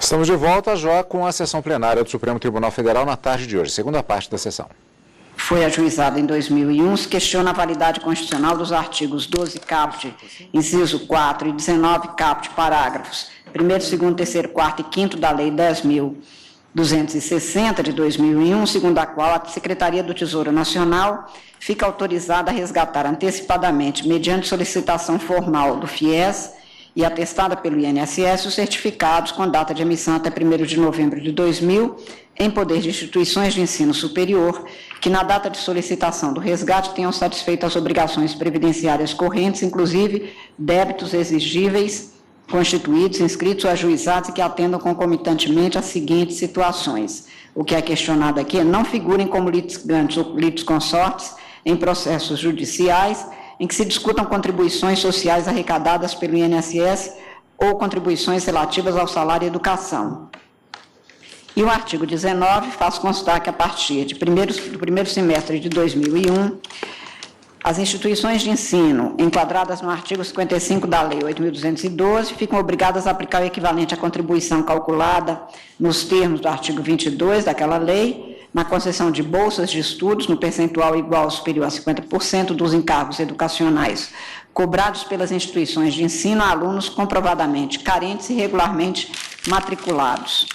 Estamos de volta já com a sessão plenária do Supremo Tribunal Federal na tarde de hoje, segunda parte da sessão. Foi ajuizado em 2001, se questiona a validade constitucional dos artigos 12 caput, inciso 4 e 19 caput, parágrafos 1º, 2º, 3º, 4º e 5º da Lei 10.260 de 2001, segundo a qual a Secretaria do Tesouro Nacional fica autorizada a resgatar antecipadamente, mediante solicitação formal do FIES e atestada pelo INSS, os certificados com data de emissão até 1º de novembro de 2000, em poder de instituições de ensino superior, que na data de solicitação do resgate tenham satisfeito as obrigações previdenciárias correntes, inclusive débitos exigíveis, constituídos, inscritos ou ajuizados e que atendam concomitantemente às seguintes situações. O que é questionado aqui é não figurem como litigantes ou litisconsortes em processos judiciais em que se discutam contribuições sociais arrecadadas pelo INSS ou contribuições relativas ao salário e educação. E o artigo 19 faz constar que, a partir do primeiro semestre de 2001, as instituições de ensino, enquadradas no artigo 55 da Lei 8.212, ficam obrigadas a aplicar o equivalente à contribuição calculada nos termos do artigo 22 daquela lei, na concessão de bolsas de estudos no percentual igual ou superior a 50% dos encargos educacionais cobrados pelas instituições de ensino a alunos comprovadamente carentes e regularmente matriculados.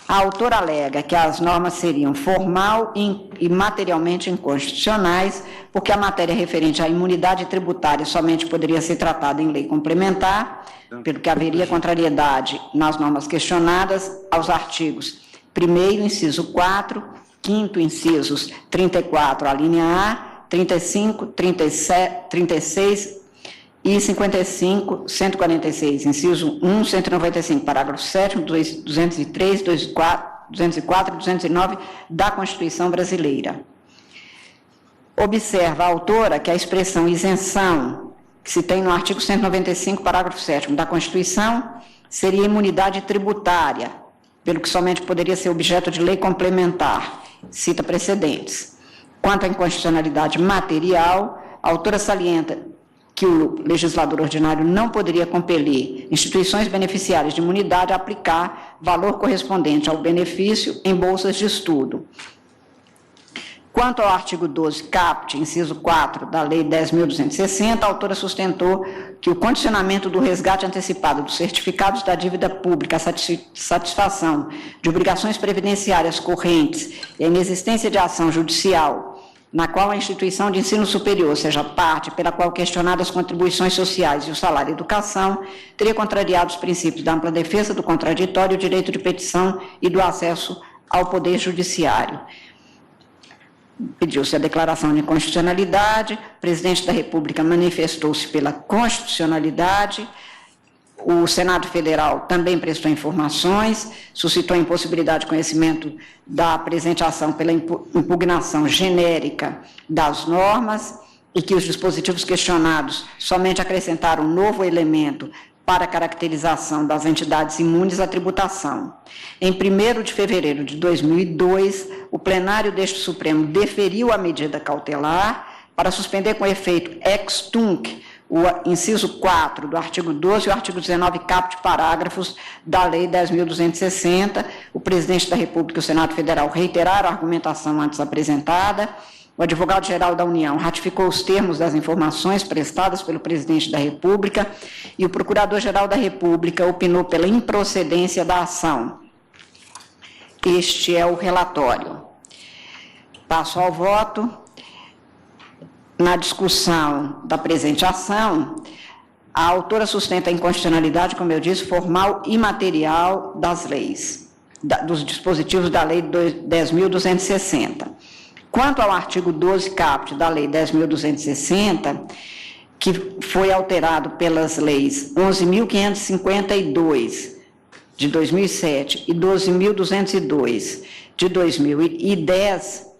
A autora alega que as normas seriam formal e materialmente inconstitucionais, porque a matéria referente à imunidade tributária somente poderia ser tratada em lei complementar, pelo que haveria contrariedade nas normas questionadas aos artigos 1º, inciso 4, 5º, incisos 34, a linha A, 35, 37, 36 e 55, 146, inciso 1, 195, parágrafo 7º, 203, 204 e 209 da Constituição Brasileira. Observa a autora que a expressão isenção, que se tem no artigo 195, parágrafo 7º da Constituição, seria imunidade tributária, pelo que somente poderia ser objeto de lei complementar, cita precedentes. Quanto à inconstitucionalidade material, a autora salienta que o legislador ordinário não poderia compelir instituições beneficiárias de imunidade a aplicar valor correspondente ao benefício em bolsas de estudo. Quanto ao artigo 12 caput, inciso 4 da Lei 10.260, a autora sustentou que o condicionamento do resgate antecipado dos certificados da dívida pública à satisfação de obrigações previdenciárias correntes e a inexistência de ação judicial na qual a instituição de ensino superior seja parte pela qual questionadas contribuições sociais e o salário e educação, teria contrariado os princípios da ampla defesa do contraditório, o direito de petição e do acesso ao poder judiciário. Pediu-se a declaração de inconstitucionalidade, o presidente da República manifestou-se pela constitucionalidade, o Senado Federal também prestou informações, suscitou a impossibilidade de conhecimento da presente ação pela impugnação genérica das normas e que os dispositivos questionados somente acrescentaram um novo elemento para a caracterização das entidades imunes à tributação. Em 1º de fevereiro de 2002, o plenário deste Supremo deferiu a medida cautelar para suspender com efeito ex tunc o inciso 4 do artigo 12 e o artigo 19 caput parágrafos da Lei 10.260. O presidente da República e o Senado Federal reiteraram a argumentação antes apresentada. O advogado-geral da União ratificou os termos das informações prestadas pelo presidente da República e o procurador-geral da República opinou pela improcedência da ação. Este é o relatório. Passo ao voto. Na discussão da presente ação, a autora sustenta a inconstitucionalidade, como eu disse, formal e material das leis, dos dispositivos da Lei 10.260. Quanto ao artigo 12 caput da Lei 10.260, que foi alterado pelas leis 11.552 de 2007 e 12.202 de 2010,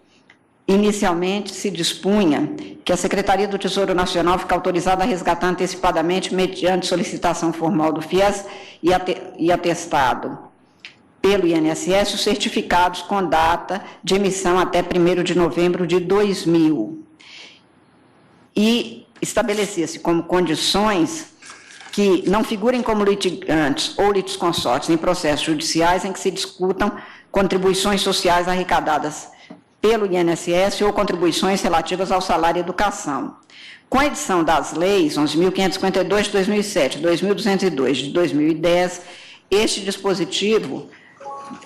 inicialmente se dispunha que a Secretaria do Tesouro Nacional fica autorizada a resgatar antecipadamente, mediante solicitação formal do FIES e atestado pelo INSS, os certificados com data de emissão até 1º de novembro de 2000. E estabelecia-se como condições que não figurem como litigantes ou litisconsortes em processos judiciais em que se discutam contribuições sociais arrecadadas pelo INSS ou contribuições relativas ao salário e educação. Com a edição das leis 11.552 de 2007, 2.202 de 2010, este dispositivo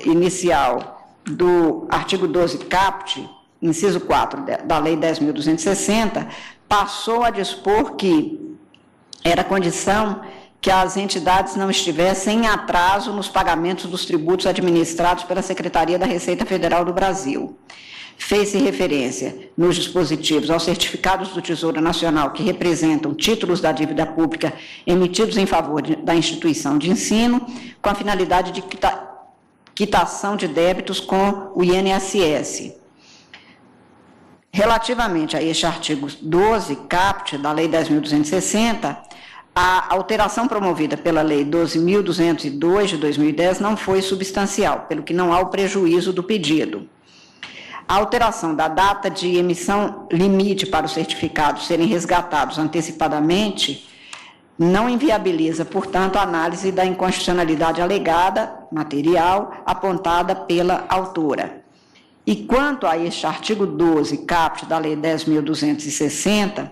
inicial do artigo 12 caput, inciso 4 da Lei 10.260, passou a dispor que era condição que as entidades não estivessem em atraso nos pagamentos dos tributos administrados pela Secretaria da Receita Federal do Brasil. Fez-se referência nos dispositivos aos certificados do Tesouro Nacional que representam títulos da dívida pública emitidos em favor da instituição de ensino, com a finalidade de quitação de débitos com o INSS. Relativamente a este artigo 12, caput, da Lei 10.260, a alteração promovida pela Lei 12.202 de 2010 não foi substancial, pelo que não há o prejuízo do pedido. A alteração da data de emissão limite para os certificados serem resgatados antecipadamente não inviabiliza, portanto, a análise da inconstitucionalidade alegada, material, apontada pela autora. E quanto a este artigo 12, caput, da Lei 10.260,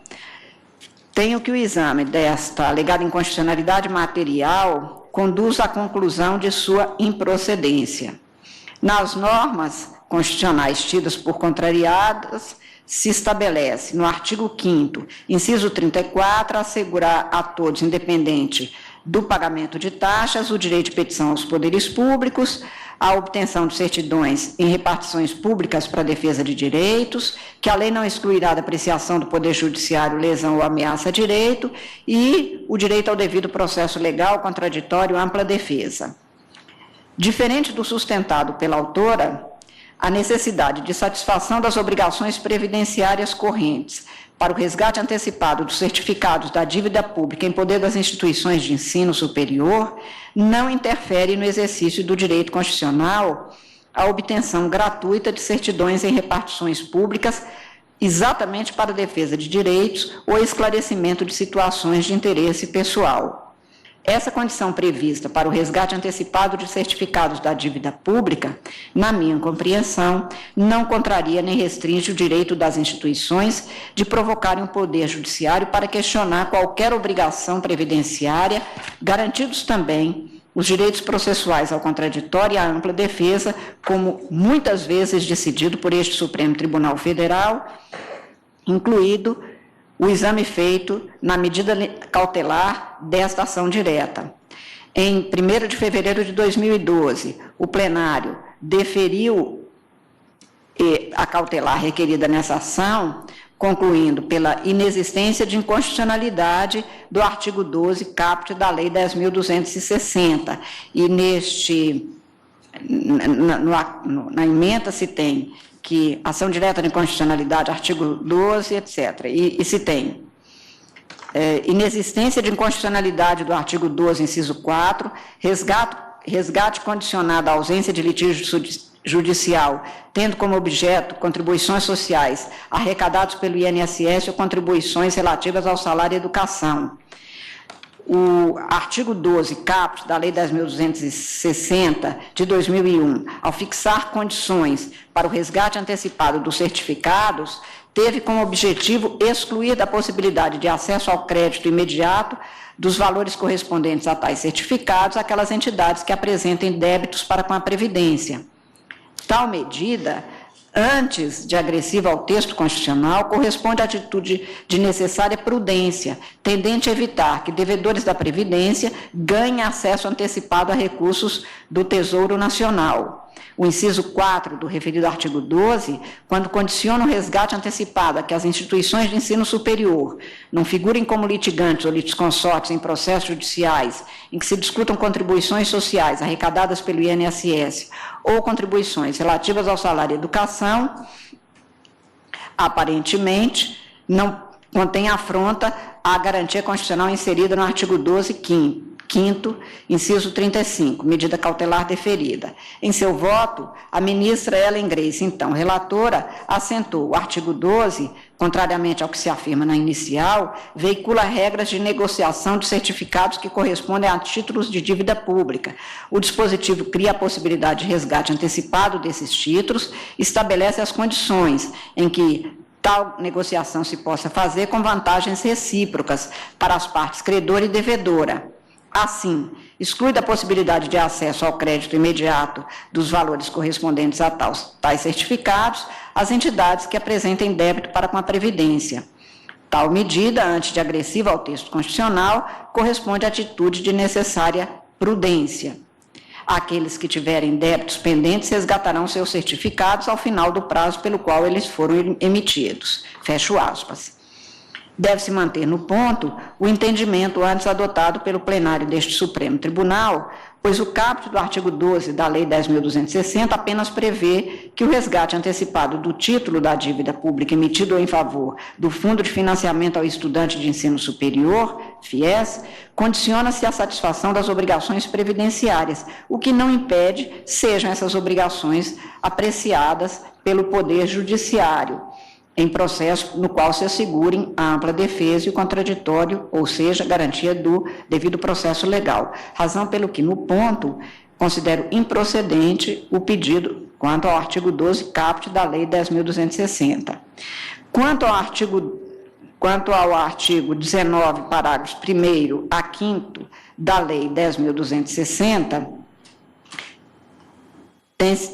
tenho que o exame desta alegada inconstitucionalidade material conduz à conclusão de sua improcedência. Nas normas constitucionais tidas por contrariadas, se estabelece, no artigo 5º, inciso 34, assegurar a todos, independente do pagamento de taxas, o direito de petição aos poderes públicos, a obtenção de certidões em repartições públicas para a defesa de direitos, que a lei não excluirá da apreciação do Poder Judiciário lesão ou ameaça a direito, e o direito ao devido processo legal, contraditório, ampla defesa. Diferente do sustentado pela autora, a necessidade de satisfação das obrigações previdenciárias correntes para o resgate antecipado dos certificados da dívida pública em poder das instituições de ensino superior não interfere no exercício do direito constitucional à obtenção gratuita de certidões em repartições públicas, exatamente para a defesa de direitos ou esclarecimento de situações de interesse pessoal. Essa condição prevista para o resgate antecipado de certificados da dívida pública, na minha compreensão, não contraria nem restringe o direito das instituições de provocarem o Poder Judiciário para questionar qualquer obrigação previdenciária, garantidos também os direitos processuais ao contraditório e à ampla defesa, como muitas vezes decidido por este Supremo Tribunal Federal, incluído o exame feito na medida cautelar desta ação direta. Em 1º de fevereiro de 2012, o plenário deferiu a cautelar requerida nessa ação, concluindo pela inexistência de inconstitucionalidade do artigo 12, caput da Lei 10.260. E na ementa se tem que ação direta de inconstitucionalidade, artigo 12, etc. E se tem inexistência de inconstitucionalidade do artigo 12, inciso 4, resgate condicionado à ausência de litígio judicial, tendo como objeto contribuições sociais arrecadados pelo INSS ou contribuições relativas ao salário e educação. O artigo 12, caput, da Lei 10.260, de 2001, ao fixar condições para o resgate antecipado dos certificados, teve como objetivo excluir da possibilidade de acesso ao crédito imediato dos valores correspondentes a tais certificados aquelas entidades que apresentem débitos para com a Previdência. Tal medida, antes de agressiva ao texto constitucional, corresponde à atitude de necessária prudência, tendente a evitar que devedores da Previdência ganhem acesso antecipado a recursos do Tesouro Nacional. O inciso 4 do referido artigo 12, quando condiciona o resgate antecipado a que as instituições de ensino superior não figurem como litigantes ou litisconsortes em processos judiciais em que se discutam contribuições sociais arrecadadas pelo INSS ou contribuições relativas ao salário e educação, aparentemente não contém afronta à garantia constitucional inserida no artigo 12, 5º, inciso 35, medida cautelar deferida. Em seu voto, a ministra Ellen Grace, então relatora, assentou o artigo 12, contrariamente ao que se afirma na inicial, veicula regras de negociação de certificados que correspondem a títulos de dívida pública. O dispositivo cria a possibilidade de resgate antecipado desses títulos, estabelece as condições em que tal negociação se possa fazer com vantagens recíprocas para as partes credora e devedora. Assim, exclui da possibilidade de acesso ao crédito imediato dos valores correspondentes a tais certificados as entidades que apresentem débito para com a Previdência. Tal medida, antes de agressiva ao texto constitucional, corresponde à atitude de necessária prudência. Aqueles que tiverem débitos pendentes resgatarão seus certificados ao final do prazo pelo qual eles foram emitidos. Fecho aspas. Deve-se manter no ponto o entendimento antes adotado pelo plenário deste Supremo Tribunal, pois o caput do artigo 12 da Lei 10.260 apenas prevê que o resgate antecipado do título da dívida pública emitido em favor do Fundo de Financiamento ao Estudante de Ensino Superior, FIES, condiciona-se à satisfação das obrigações previdenciárias, o que não impede sejam essas obrigações apreciadas pelo Poder Judiciário, em processo no qual se assegurem a ampla defesa e o contraditório, ou seja, garantia do devido processo legal. Razão pelo que, no ponto, considero improcedente o pedido quanto ao artigo 12, caput da Lei 10.260. Quanto ao artigo 19, parágrafos 1º a 5º da Lei 10.260,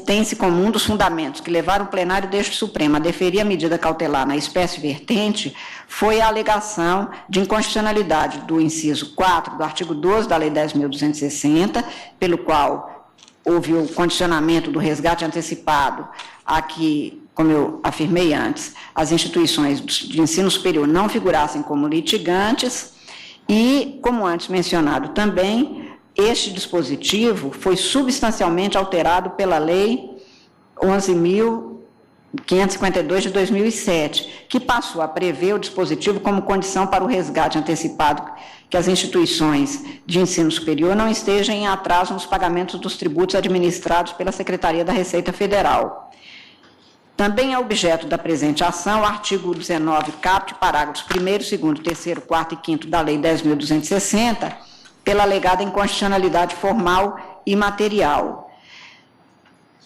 tem-se como um dos fundamentos que levaram o plenário deste Supremo a deferir a medida cautelar na espécie vertente foi a alegação de inconstitucionalidade do inciso 4 do artigo 12 da Lei 10.260, pelo qual houve o condicionamento do resgate antecipado a que, como eu afirmei antes, as instituições de ensino superior não figurassem como litigantes e, como antes mencionado também, este dispositivo foi substancialmente alterado pela Lei 11.552 de 2007, que passou a prever o dispositivo como condição para o resgate antecipado que as instituições de ensino superior não estejam em atraso nos pagamentos dos tributos administrados pela Secretaria da Receita Federal. Também é objeto da presente ação o artigo 19, caput, parágrafos 1º, 2º, 3º, 4º e 5º da Lei 10.260, pela alegada inconstitucionalidade formal e material.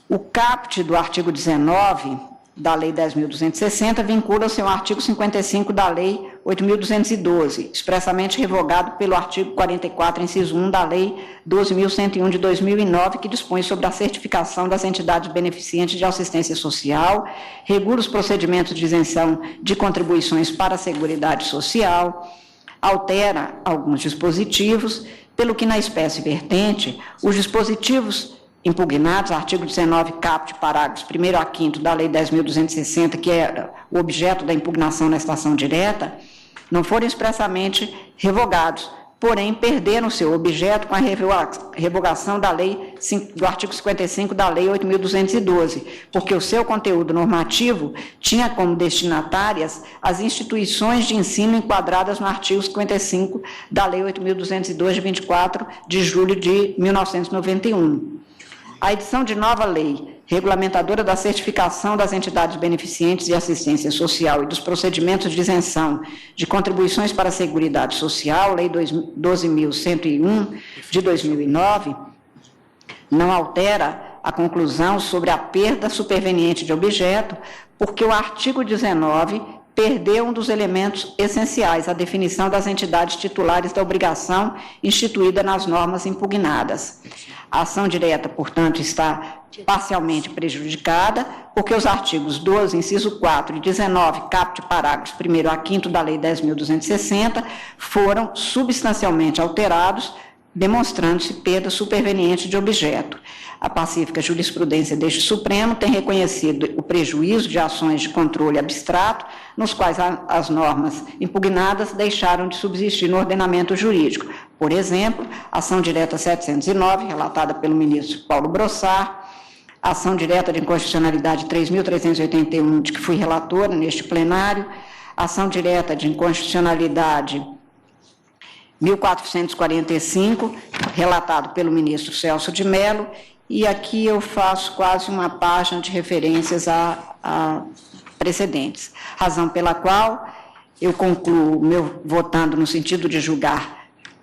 O caput do artigo 19 da Lei 10.260 vincula-se ao artigo 55 da Lei 8.212, expressamente revogado pelo artigo 44, inciso 1 da Lei 12.101 de 2009, que dispõe sobre a certificação das entidades beneficentes de assistência social, regula os procedimentos de isenção de contribuições para a Seguridade Social, altera alguns dispositivos, pelo que na espécie vertente, os dispositivos impugnados, artigo 19, caput, parágrafos 1º a 5º da Lei 10.260, que é o objeto da impugnação na estação direta, não foram expressamente revogados, porém perderam seu objeto com a revogação da lei, do artigo 55 da Lei 8.212, porque o seu conteúdo normativo tinha como destinatárias as instituições de ensino enquadradas no artigo 55 da Lei 8.202, de 24 de julho de 1991. A edição de nova lei regulamentadora da certificação das entidades beneficentes de assistência social e dos procedimentos de isenção de contribuições para a Seguridade Social, Lei 12.101 de 2009, não altera a conclusão sobre a perda superveniente de objeto, porque o artigo 19 perdeu um dos elementos essenciais, a definição das entidades titulares da obrigação instituída nas normas impugnadas. A ação direta, portanto, está parcialmente prejudicada, porque os artigos 12, inciso 4 e 19, caput, parágrafos 1º a 5º da Lei 10.260, foram substancialmente alterados, demonstrando-se perda superveniente de objeto. A pacífica jurisprudência deste Supremo tem reconhecido o prejuízo de ações de controle abstrato, nos quais as normas impugnadas deixaram de subsistir no ordenamento jurídico. Por exemplo, a ação direta 709, relatada pelo ministro Paulo Brossard, a ação direta de inconstitucionalidade 3.381, de que fui relatora neste plenário, a ação direta de inconstitucionalidade 1445, relatado pelo ministro Celso de Mello, e aqui eu faço quase uma página de referências a precedentes, razão pela qual eu concluo votando no sentido de julgar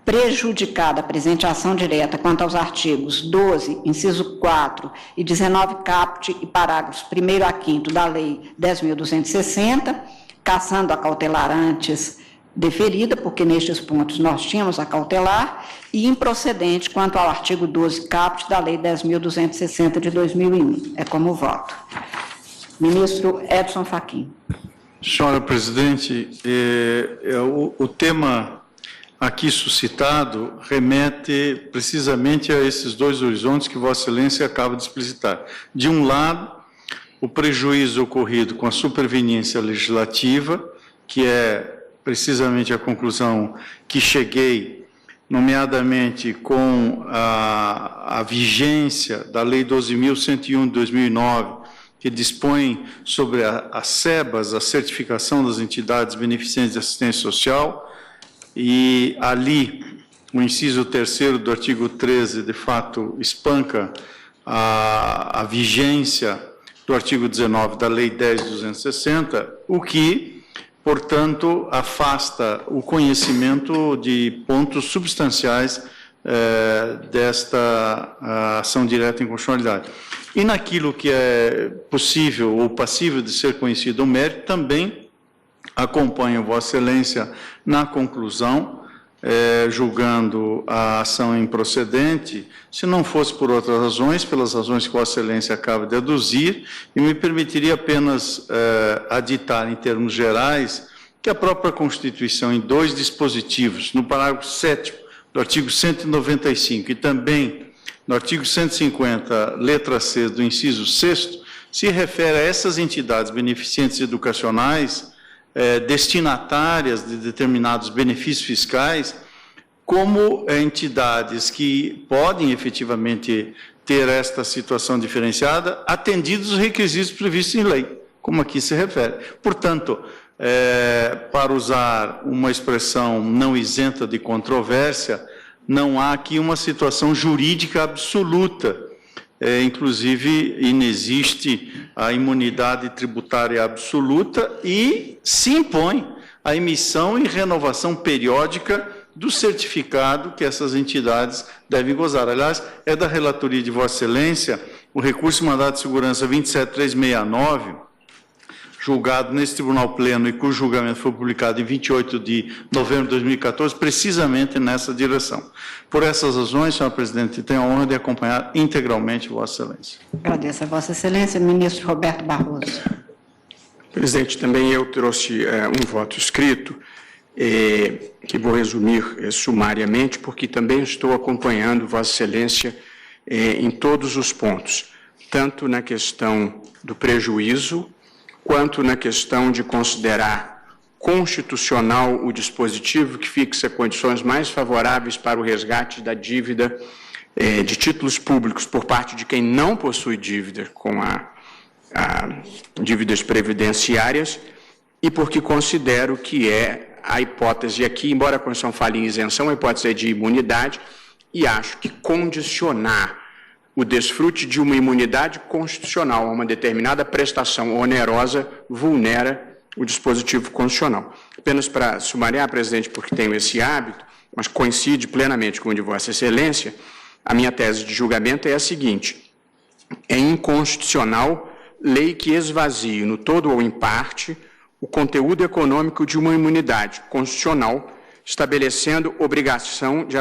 prejudicada a presente ação direta quanto aos artigos 12, inciso 4 e 19 caput e parágrafos 1º a 5º da Lei 10.260, cassando a cautelar antes deferida, porque nestes pontos nós tínhamos a cautelar, e improcedente quanto ao artigo 12 caput da Lei 10.260 de 2001. É como voto. Ministro Edson Fachin. Senhora Presidente, o tema aqui suscitado remete precisamente a esses dois horizontes que Vossa Excelência acaba de explicitar. De um lado, o prejuízo ocorrido com a superveniência legislativa, que é precisamente a conclusão que cheguei, nomeadamente com a vigência da Lei 12.101 de 2009, que dispõe sobre as SEBAS, a certificação das entidades beneficentes de assistência social, e ali o inciso 3º do artigo 13, de fato, espanca a vigência do artigo 19 da Lei 10.260, o que, portanto, afasta o conhecimento de pontos substanciais desta ação direta em constitucionalidade. E naquilo que é possível ou passível de ser conhecido o mérito, também acompanho Vossa Excelência na conclusão, julgando a ação improcedente, se não fosse por outras razões, pelas razões que Vossa Excelência acaba de aduzir, e me permitiria apenas aditar, em termos gerais, que a própria Constituição, em dois dispositivos, no parágrafo 7º do artigo 195 e também no artigo 150, letra C do inciso 6º, se refere a essas entidades beneficentes educacionais, destinatárias de determinados benefícios fiscais, como entidades que podem efetivamente ter esta situação diferenciada, atendidos os requisitos previstos em lei, como aqui se refere. Portanto, para usar uma expressão não isenta de controvérsia, não há aqui uma situação jurídica absoluta, inclusive inexiste a imunidade tributária absoluta e se impõe a emissão e renovação periódica do certificado que essas entidades devem gozar. Aliás, é da relatoria de Vossa Excelência o recurso de mandado de segurança 27369, julgado nesse Tribunal Pleno e cujo julgamento foi publicado em 28 de novembro de 2014, precisamente nessa direção. Por essas razões, senhora Presidente, tenho a honra de acompanhar integralmente Vossa Excelência. Agradeço a Vossa Excelência. Ministro Roberto Barroso. Presidente, também eu trouxe um voto escrito, que vou resumir sumariamente, porque também estou acompanhando Vossa Excelência em todos os pontos, tanto na questão do prejuízo, quanto na questão de considerar constitucional o dispositivo que fixa condições mais favoráveis para o resgate da dívida de títulos públicos por parte de quem não possui dívida com dívidas previdenciárias, e porque considero que a hipótese aqui, embora a Constituição fale em isenção, a hipótese é de imunidade, e acho que condicionar o desfrute de uma imunidade constitucional a uma determinada prestação onerosa vulnera o dispositivo constitucional. Apenas para sumariar, presidente, porque tenho esse hábito, mas coincide plenamente com o de Vossa Excelência, a minha tese de julgamento é a seguinte: é inconstitucional lei que esvazie, no todo ou em parte, o conteúdo econômico de uma imunidade constitucional, estabelecendo obrigação de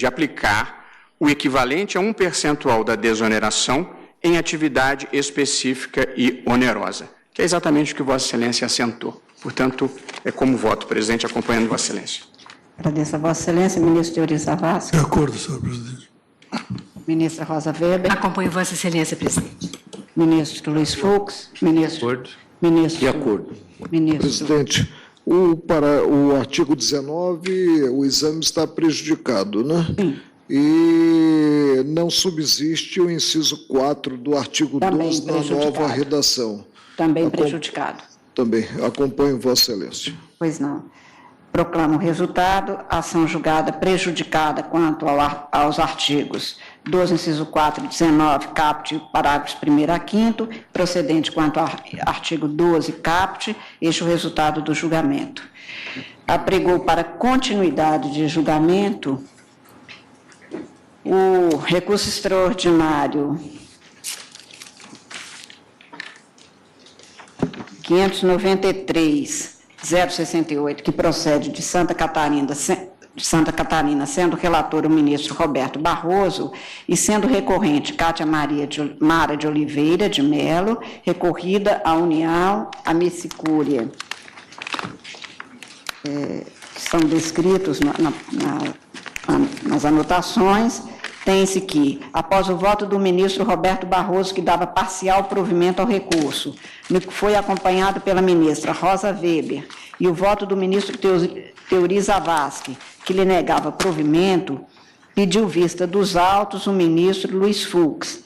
aplicar o equivalente a 1 percentual da desoneração em atividade específica e onerosa, que é exatamente o que Vossa Excelência assentou. Portanto, é como voto, presidente, acompanhando Vossa Excelência. Agradeço a Vossa Excelência. Ministro Euri Zavascki. De acordo, senhor presidente. Ministra Rosa Weber. Acompanho Vossa Excelência, presidente. Ministro Luiz Fux. Ministro. De acordo. Ministro. De acordo. Ministro. Presidente, para o artigo 19, o exame está prejudicado, né? Sim. E não subsiste o inciso 4 do artigo Também 12 na prejudicado. nova redação. Também prejudicado. Também. Acompanho Vossa Excelência. Pois não. Proclamo o resultado. Ação julgada prejudicada quanto aos artigos 12, inciso 4 e 19, caput, parágrafos 1º a 5º, procedente quanto ao artigo 12, caput, este o resultado do julgamento. Apregou para continuidade de julgamento o recurso extraordinário 593.068, que procede de Santa Catarina, sendo relator o ministro Roberto Barroso e sendo recorrente Cátia Mara de Oliveira de Melo, recorrida à União Amicicúria, que são descritos nas anotações. Tem-se que, após o voto do ministro Roberto Barroso, que dava parcial provimento ao recurso, no que foi acompanhado pela ministra Rosa Weber, e o voto do ministro Teori Zavascki, que lhe negava provimento, pediu vista dos autos o ministro Luiz Fux,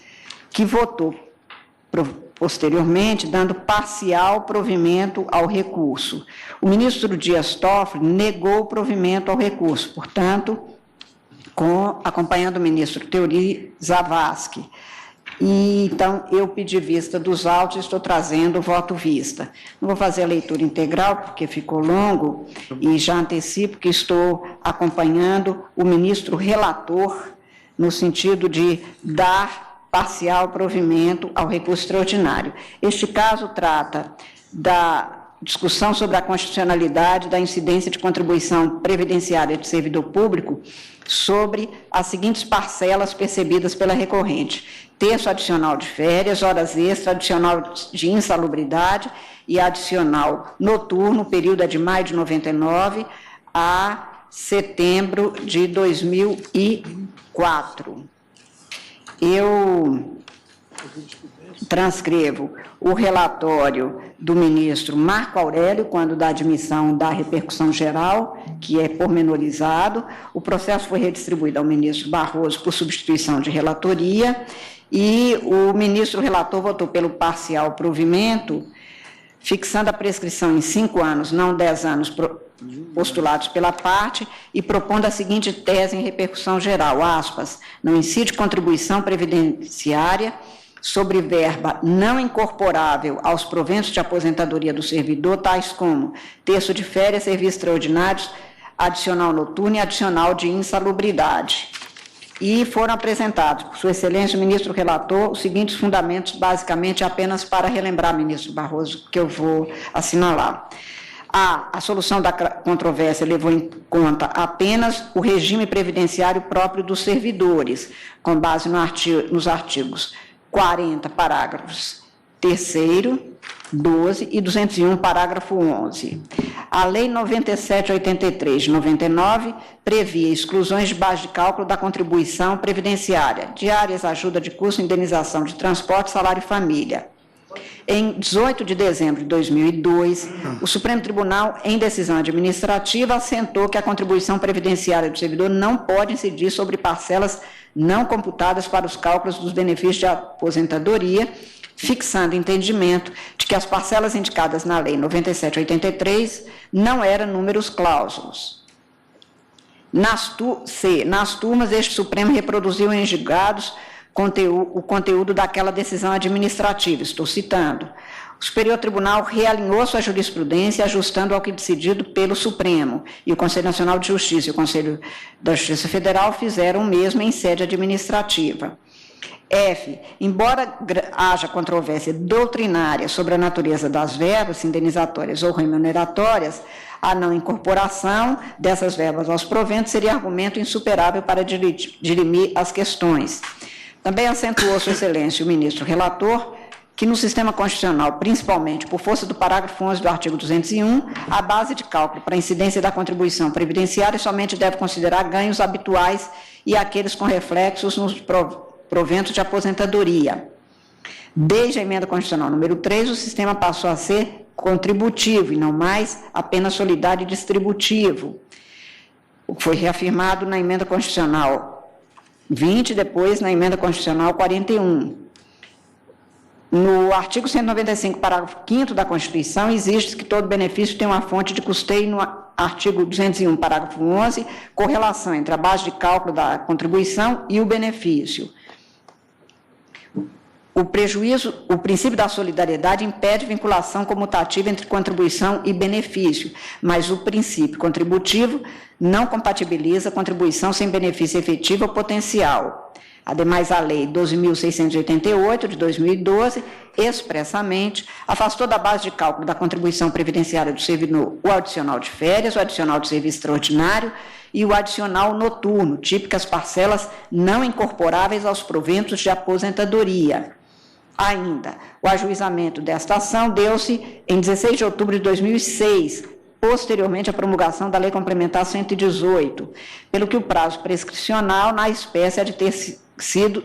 que votou posteriormente, dando parcial provimento ao recurso. O ministro Dias Toffoli negou o provimento ao recurso, portanto, acompanhando o ministro Teori Zavascki. E, então, eu pedi vista dos autos e estou trazendo o voto vista. Não vou fazer a leitura integral, porque ficou longo, e já antecipo que estou acompanhando o ministro relator, no sentido de dar parcial provimento ao recurso extraordinário. Este caso trata da discussão sobre a constitucionalidade da incidência de contribuição previdenciária de servidor público sobre as seguintes parcelas percebidas pela recorrente: terço adicional de férias, horas extras, adicional de insalubridade e adicional noturno, período é de maio de 99 a setembro de 2004. Eu transcrevo o relatório do ministro Marco Aurélio, quando da admissão da repercussão geral, que é pormenorizado. O processo foi redistribuído ao ministro Barroso por substituição de relatoria, e o ministro relator votou pelo parcial provimento, fixando a prescrição em 5 anos, não 10 anos, postulados pela parte, e propondo a seguinte tese em repercussão geral, aspas, não incide contribuição previdenciária sobre verba não incorporável aos proventos de aposentadoria do servidor, tais como terço de férias, serviços extraordinários, adicional noturno e adicional de insalubridade. E foram apresentados por Sua Excelência o ministro relator os seguintes fundamentos, basicamente apenas para relembrar, ministro Barroso, que eu vou assinalar. A solução da controvérsia levou em conta apenas o regime previdenciário próprio dos servidores, com base nos artigos 40, parágrafos 3º, 12 e 201, parágrafo 11. A Lei 9783 de 99 previa exclusões de base de cálculo da contribuição previdenciária, diárias, ajuda de custo, indenização de transporte, salário e família. Em 18 de dezembro de 2002, o Supremo Tribunal, em decisão administrativa, assentou que a contribuição previdenciária do servidor não pode incidir sobre parcelas não computadas para os cálculos dos benefícios de aposentadoria, fixando o entendimento de que as parcelas indicadas na Lei 9783 não eram números clausos. Nas turmas, este Supremo reproduziu em julgados o conteúdo daquela decisão administrativa, estou citando. O Superior Tribunal realinhou sua jurisprudência, ajustando ao que decidido pelo Supremo, e o Conselho Nacional de Justiça e o Conselho da Justiça Federal fizeram o mesmo em sede administrativa. F. Embora haja controvérsia doutrinária sobre a natureza das verbas indenizatórias ou remuneratórias, a não incorporação dessas verbas aos proventos seria argumento insuperável para dirimir as questões. Também acentuou Sua Excelência o ministro relator que no sistema constitucional, principalmente por força do parágrafo 11 do artigo 201, a base de cálculo para a incidência da contribuição previdenciária somente deve considerar ganhos habituais e aqueles com reflexos nos proventos de aposentadoria. Desde a emenda constitucional número 3, o sistema passou a ser contributivo e não mais apenas solidário e distributivo, o que foi reafirmado na emenda constitucional 20, depois na emenda constitucional 41. No artigo 195, parágrafo 5º da Constituição, exige que todo benefício tenha uma fonte de custeio no artigo 201, parágrafo 11, correlação entre a base de cálculo da contribuição e o benefício. O princípio da solidariedade impede vinculação comutativa entre contribuição e benefício, mas o princípio contributivo não compatibiliza contribuição sem benefício efetivo ou potencial. Ademais, a Lei 12.688, de 2012, expressamente afastou da base de cálculo da contribuição previdenciária do servidor o adicional de férias, o adicional de serviço extraordinário e o adicional noturno, típicas parcelas não incorporáveis aos proventos de aposentadoria. Ainda, o ajuizamento desta ação deu-se em 16 de outubro de 2006, posteriormente à promulgação da Lei Complementar 118, pelo que o prazo prescricional na espécie é de ter sido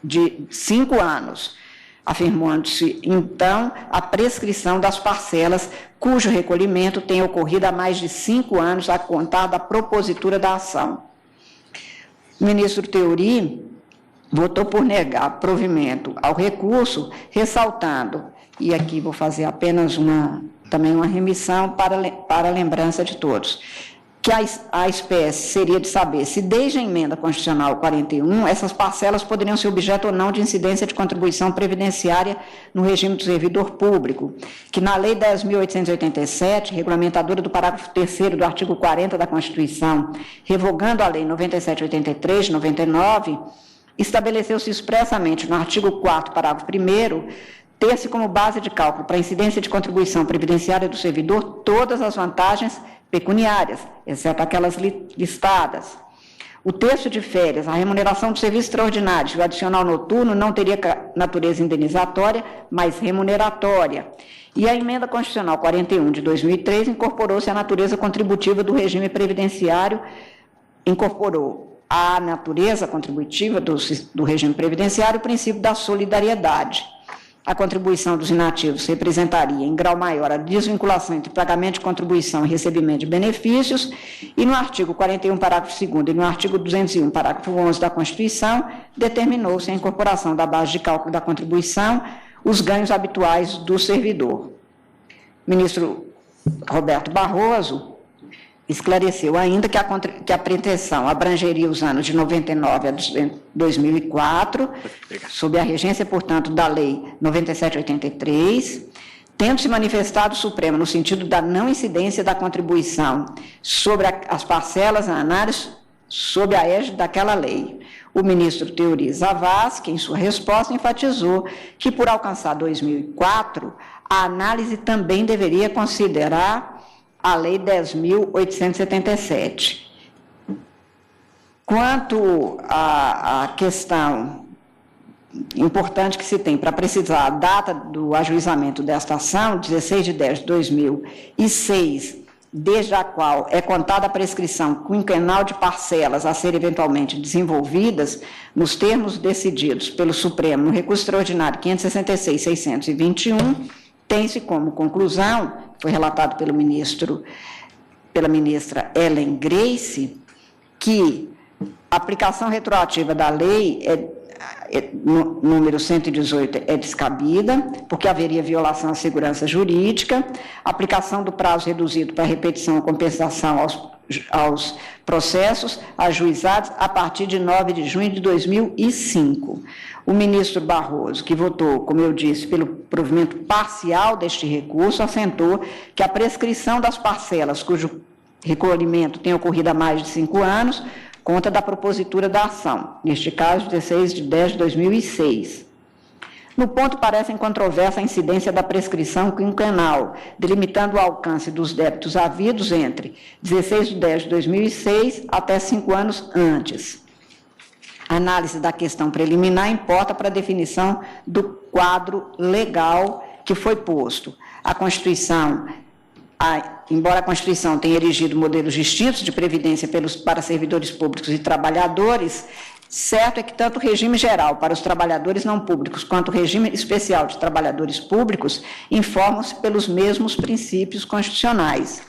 de 5 anos, afirmando-se, então, a prescrição das parcelas cujo recolhimento tenha ocorrido há mais de 5 anos a contar da propositura da ação. O ministro Theori votou por negar provimento ao recurso, ressaltando, e aqui vou fazer apenas também uma remissão para a lembrança de todos, que a espécie seria de saber se desde a emenda constitucional 41, essas parcelas poderiam ser objeto ou não de incidência de contribuição previdenciária no regime do servidor público, que na Lei 10.887, regulamentadora do parágrafo 3º do artigo 40 da Constituição, revogando a Lei 9783 de 99, estabeleceu-se expressamente no artigo 4º, parágrafo 1º, ter-se como base de cálculo para a incidência de contribuição previdenciária do servidor todas as vantagens pecuniárias, exceto aquelas listadas. O terço de férias, a remuneração do serviço extraordinário e o adicional noturno não teria natureza indenizatória, mas remuneratória. E a emenda constitucional 41 de 2003 incorporou-se a natureza contributiva do regime previdenciário, incorporou a natureza contributiva do regime previdenciário o princípio da solidariedade. A contribuição dos inativos representaria, em grau maior, a desvinculação entre pagamento de contribuição e recebimento de benefícios, e no artigo 41, parágrafo 2º, e no artigo 201, parágrafo 11 da Constituição, determinou-se a incorporação da base de cálculo da contribuição os ganhos habituais do servidor. O ministro Roberto Barroso esclareceu ainda que a pretensão abrangeria os anos de 99 a 2004, sob a regência, portanto, da Lei 9783, tendo se manifestado o Supremo no sentido da não incidência da contribuição sobre as parcelas a análise sob a égide daquela lei. O ministro Theori Zavascki, em sua resposta, enfatizou que, por alcançar 2004, a análise também deveria considerar a Lei 10.877. Quanto à questão importante que se tem para precisar a data do ajuizamento desta ação, 16 de 10 de 2006, desde a qual é contada a prescrição quinquenal de parcelas a serem eventualmente desenvolvidas, nos termos decididos pelo Supremo no recurso extraordinário 566.621, tem-se como conclusão, foi relatado pela ministra Ellen Grace, que a aplicação retroativa da lei número 118 é descabida, porque haveria violação à segurança jurídica, a aplicação do prazo reduzido para repetição ou compensação aos processos ajuizados a partir de 9 de junho de 2005. O ministro Barroso, que votou, como eu disse, pelo provimento parcial deste recurso, assentou que a prescrição das parcelas cujo recolhimento tenha ocorrido há mais de 5 anos, conta da propositura da ação, neste caso, 16 de 10 de 2006. No ponto, parece incontroversa a incidência da prescrição quinquenal, delimitando o alcance dos débitos havidos entre 16 de 10 de 2006 até 5 anos antes. A análise da questão preliminar importa para a definição do quadro legal que foi posto. A Constituição, embora a Constituição tenha erigido modelos distintos de previdência para servidores públicos e trabalhadores, certo é que tanto o regime geral para os trabalhadores não públicos quanto o regime especial de trabalhadores públicos informam-se pelos mesmos princípios constitucionais.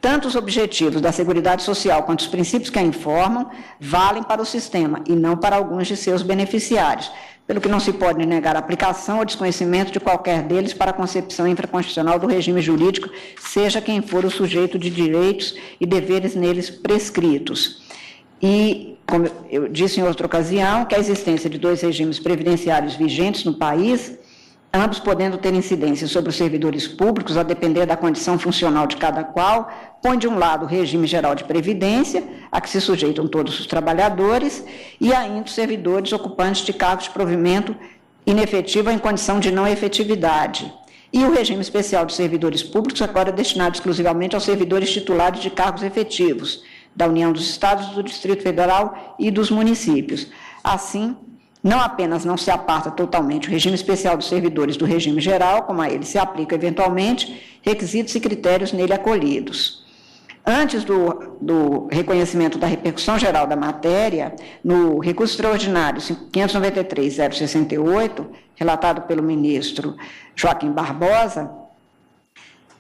tanto os objetivos da Seguridade Social quanto os princípios que a informam valem para o sistema e não para alguns de seus beneficiários, pelo que não se pode negar a aplicação ou desconhecimento de qualquer deles para a concepção infraconstitucional do regime jurídico, seja quem for o sujeito de direitos e deveres neles prescritos. E, como eu disse em outra ocasião, que a existência de 2 regimes previdenciários vigentes no país, ambos podendo ter incidência sobre os servidores públicos, a depender da condição funcional de cada qual, põe de um lado o regime geral de previdência, a que se sujeitam todos os trabalhadores, e ainda os servidores ocupantes de cargos de provimento inefetivo em condição de não efetividade. E o regime especial de servidores públicos, agora destinado exclusivamente aos servidores titulares de cargos efetivos, da União dos Estados, do Distrito Federal e dos municípios. Assim, não apenas não se aparta totalmente o regime especial dos servidores do regime geral, como a ele se aplica eventualmente, requisitos e critérios nele acolhidos. Antes do reconhecimento da repercussão geral da matéria, no recurso extraordinário 593-068, relatado pelo ministro Joaquim Barbosa,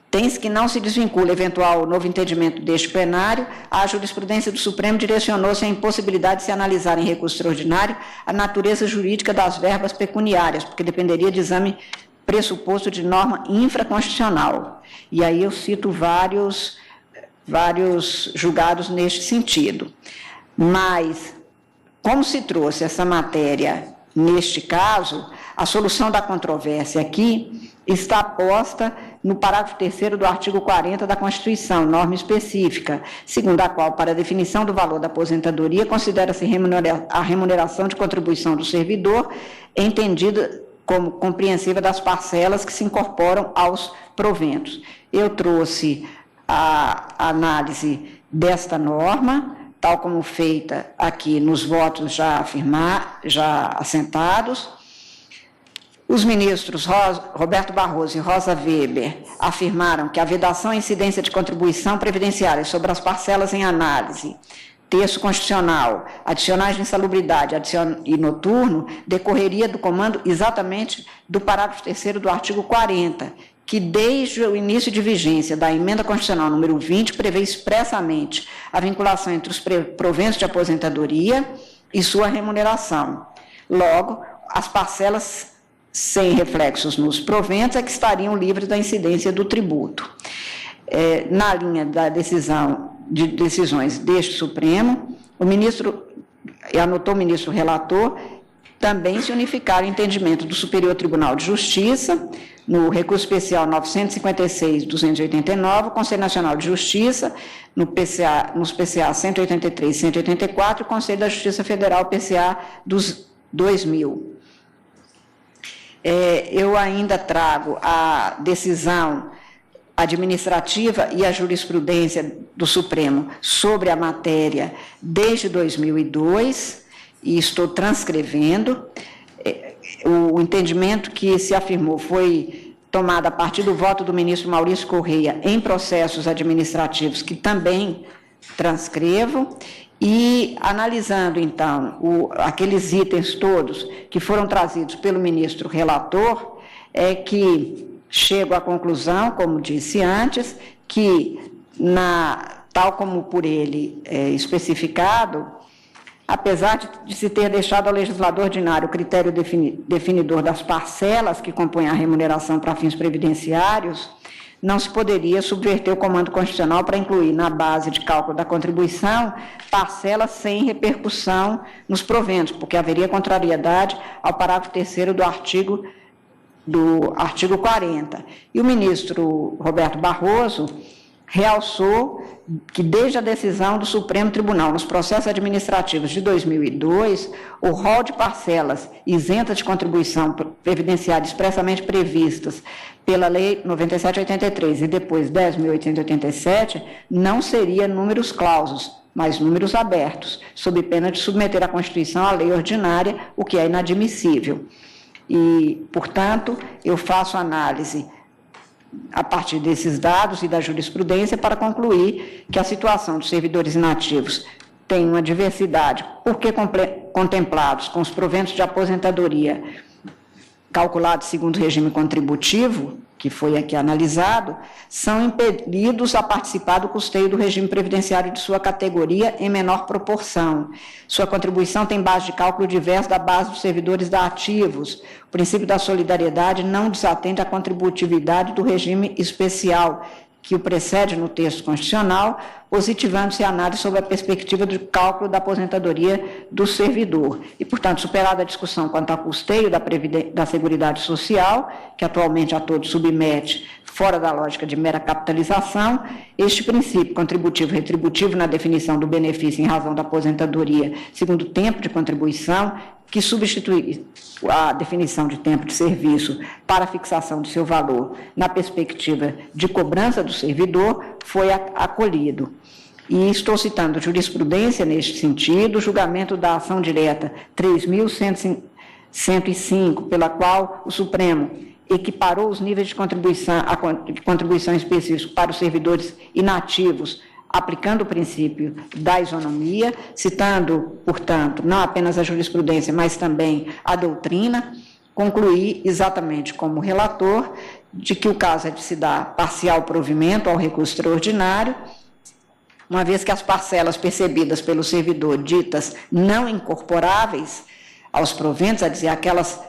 tem-se que não se desvincula eventual novo entendimento deste plenário, a jurisprudência do Supremo direcionou-se à impossibilidade de se analisar em recurso extraordinário a natureza jurídica das verbas pecuniárias, porque dependeria de exame pressuposto de norma infraconstitucional. E aí eu cito vários julgados neste sentido. Mas, como se trouxe essa matéria neste caso, a solução da controvérsia aqui está posta no parágrafo 3º do artigo 40 da Constituição, norma específica, segundo a qual, para a definição do valor da aposentadoria, considera-se a remuneração de contribuição do servidor, entendida como compreensiva das parcelas que se incorporam aos proventos. Eu trouxe a análise desta norma, tal como feita aqui nos votos já assentados. Os ministros Roberto Barroso e Rosa Weber afirmaram que a vedação e incidência de contribuição previdenciária sobre as parcelas em análise, texto constitucional, adicionais de insalubridade e noturno, decorreria do comando exatamente do parágrafo 3º do artigo 40, que desde o início de vigência da emenda constitucional número 20 prevê expressamente a vinculação entre os proventos de aposentadoria e sua remuneração. Logo, as parcelas sem reflexos nos proventos é que estariam livres da incidência do tributo. Na linha da decisões deste Supremo, anotou o ministro relator, também se unificar o entendimento do Superior Tribunal de Justiça, no recurso especial 956-289, Conselho Nacional de Justiça, nos PCA 183 e 184, e Conselho da Justiça Federal, PCA dos 2000. Eu ainda trago a decisão administrativa e a jurisprudência do Supremo sobre a matéria desde 2002, e estou transcrevendo. O entendimento que se afirmou foi tomado a partir do voto do ministro Maurício Correia em processos administrativos, que também transcrevo, e analisando, então, aqueles itens todos que foram trazidos pelo ministro relator, é que chego à conclusão, como disse antes, que, tal como por ele especificado, apesar de se ter deixado ao legislador ordinário o critério definidor das parcelas que compõem a remuneração para fins previdenciários, não se poderia subverter o comando constitucional para incluir na base de cálculo da contribuição parcelas sem repercussão nos proventos, porque haveria contrariedade ao parágrafo 3º do artigo 40. E o ministro Roberto Barroso realçou que, desde a decisão do Supremo Tribunal nos processos administrativos de 2002, o rol de parcelas isentas de contribuição previdenciária expressamente previstas pela Lei 9783 e depois 10.887 não seria números clausos, mas números abertos, sob pena de submeter a Constituição à lei ordinária, o que é inadmissível. E, portanto, eu faço análise a partir desses dados e da jurisprudência para concluir que a situação dos servidores inativos tem uma diversidade, porque contemplados com os proventos de aposentadoria calculados segundo o regime contributivo, que foi aqui analisado, são impelidos a participar do custeio do regime previdenciário de sua categoria em menor proporção. Sua contribuição tem base de cálculo diversa da base dos servidores da ativos. O princípio da solidariedade não desatende à contributividade do regime especial, que o precede no texto constitucional, positivando-se a análise sobre a perspectiva do cálculo da aposentadoria do servidor. E, portanto, superada a discussão quanto ao custeio da Seguridade Social, que atualmente a todos submete fora da lógica de mera capitalização, este princípio contributivo e retributivo na definição do benefício em razão da aposentadoria segundo o tempo de contribuição, que substitui a definição de tempo de serviço para a fixação de seu valor na perspectiva de cobrança do servidor, foi acolhido. E estou citando jurisprudência neste sentido, o julgamento da ação direta 3.105, pela qual o Supremo equiparou os níveis de contribuição específica para os servidores inativos, aplicando o princípio da isonomia, citando, portanto, não apenas a jurisprudência, mas também a doutrina, concluí exatamente como relator de que o caso é de se dar parcial provimento ao recurso extraordinário, uma vez que as parcelas percebidas pelo servidor ditas não incorporáveis aos proventos, a dizer, aquelas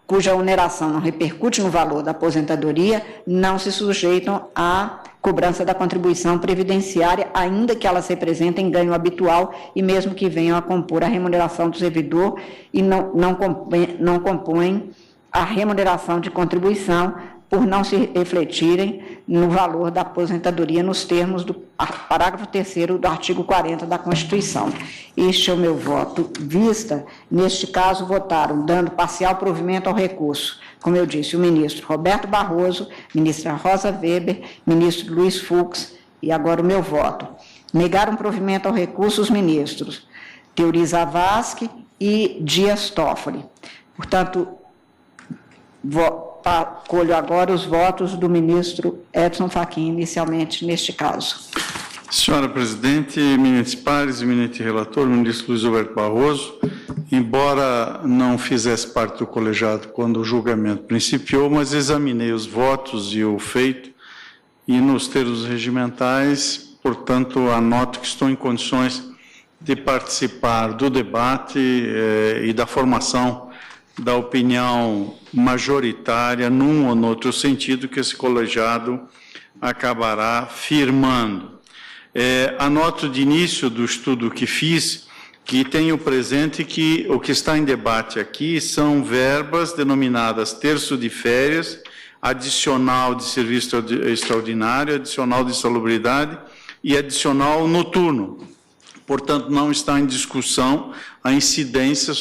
cuja oneração não repercute no valor da aposentadoria, não se sujeitam à cobrança da contribuição previdenciária, ainda que elas representem ganho habitual e mesmo que venham a compor a remuneração do servidor e não compõem a remuneração de contribuição por não se refletirem no valor da aposentadoria nos termos do parágrafo 3º do artigo 40 da Constituição. Este é o meu voto. Vista, neste caso, votaram, dando parcial provimento ao recurso, como eu disse, o ministro Roberto Barroso, ministra Rosa Weber, ministro Luiz Fux, e agora o meu voto. Negaram provimento ao recurso os ministros Teori Zavascki e Dias Toffoli. Portanto, acolho agora os votos do ministro Edson Fachin, inicialmente neste caso. Senhora Presidente, eminentes pares, eminente relator, ministro Luiz Roberto Barroso, embora não fizesse parte do colegiado quando o julgamento principiou, mas examinei os votos e o feito, e nos termos regimentais, portanto, anoto que estou em condições de participar do debate e da formação da opinião majoritária, num ou no outro sentido, que esse colegiado acabará firmando. Anoto de início do estudo que fiz, que tenho presente que o que está em debate aqui são verbas denominadas terço de férias, adicional de serviço extraordinário, adicional de insalubridade e adicional noturno. Portanto, não está em discussão a incidência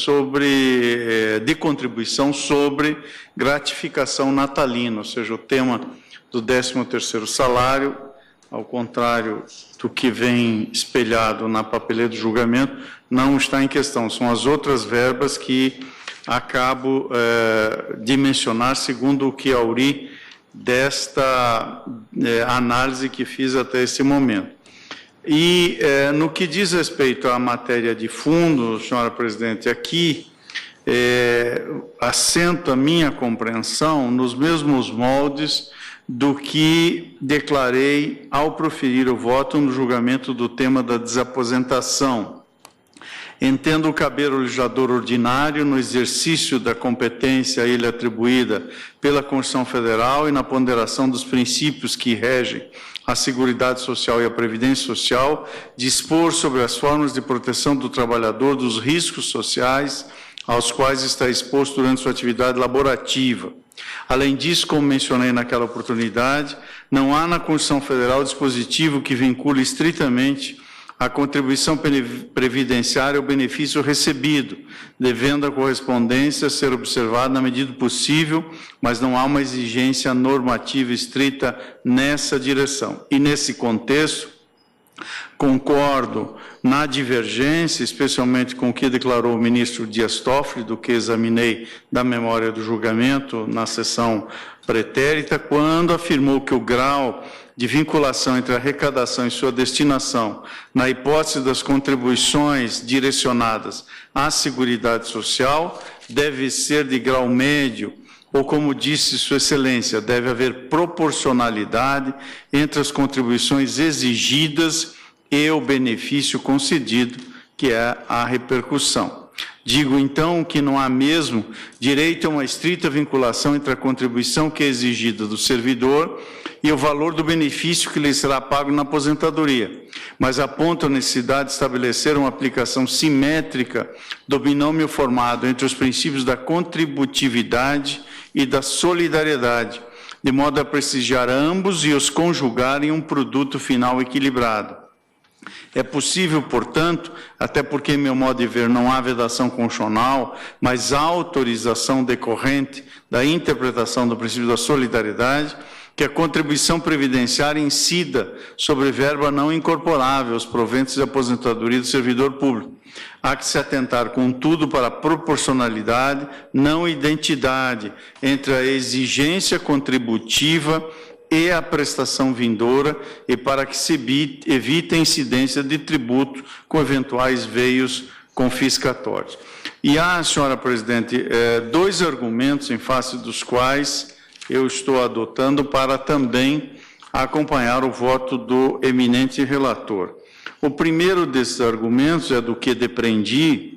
de contribuição sobre gratificação natalina, ou seja, o tema do 13º salário, ao contrário do que vem espelhado na papeleta do julgamento, não está em questão. São as outras verbas que acabo de mencionar, segundo o que auri desta análise que fiz até esse momento. E, no que diz respeito à matéria de fundo, senhora Presidente, aqui assento a minha compreensão nos mesmos moldes do que declarei ao proferir o voto no julgamento do tema da desaposentação. Entendo caber ao legislador ordinário, no exercício da competência a ele atribuída pela Constituição Federal e na ponderação dos princípios que regem a Seguridade Social e a Previdência Social, dispor sobre as formas de proteção do trabalhador dos riscos sociais aos quais está exposto durante sua atividade laborativa. Além disso, como mencionei naquela oportunidade, não há na Constituição Federal dispositivo que vincule estritamente a contribuição previdenciária ao benefício recebido, devendo a correspondência ser observada na medida do possível, mas não há uma exigência normativa estrita nessa direção. E, nesse contexto, concordo na divergência, especialmente com o que declarou o ministro Dias Toffoli, do que examinei da memória do julgamento na sessão pretérita, quando afirmou que o grau de vinculação entre a arrecadação e sua destinação, na hipótese das contribuições direcionadas à Seguridade Social, deve ser de grau médio ou como disse Sua Excelência, deve haver proporcionalidade entre as contribuições exigidas e o benefício concedido, que é a repercussão. Digo, então, que não há mesmo direito a uma estrita vinculação entre a contribuição que é exigida do servidor e o valor do benefício que lhe será pago na aposentadoria, mas aponto a necessidade de estabelecer uma aplicação simétrica do binômio formado entre os princípios da contributividade e da solidariedade, de modo a prestigiar ambos e os conjugar em um produto final equilibrado. É possível, portanto, até porque, em meu modo de ver, não há vedação constitucional, mas há autorização decorrente da interpretação do princípio da solidariedade, que a contribuição previdenciária incida sobre verba não incorporável aos proventos de aposentadoria do servidor público. Há que se atentar, contudo, para a proporcionalidade, não identidade, entre a exigência contributiva e a prestação vindoura, e para que se evite a incidência de tributo com eventuais veios confiscatórios. E há, senhora presidente, dois argumentos em face dos quais eu estou adotando para também acompanhar o voto do eminente relator. O primeiro desses argumentos é do que depreendi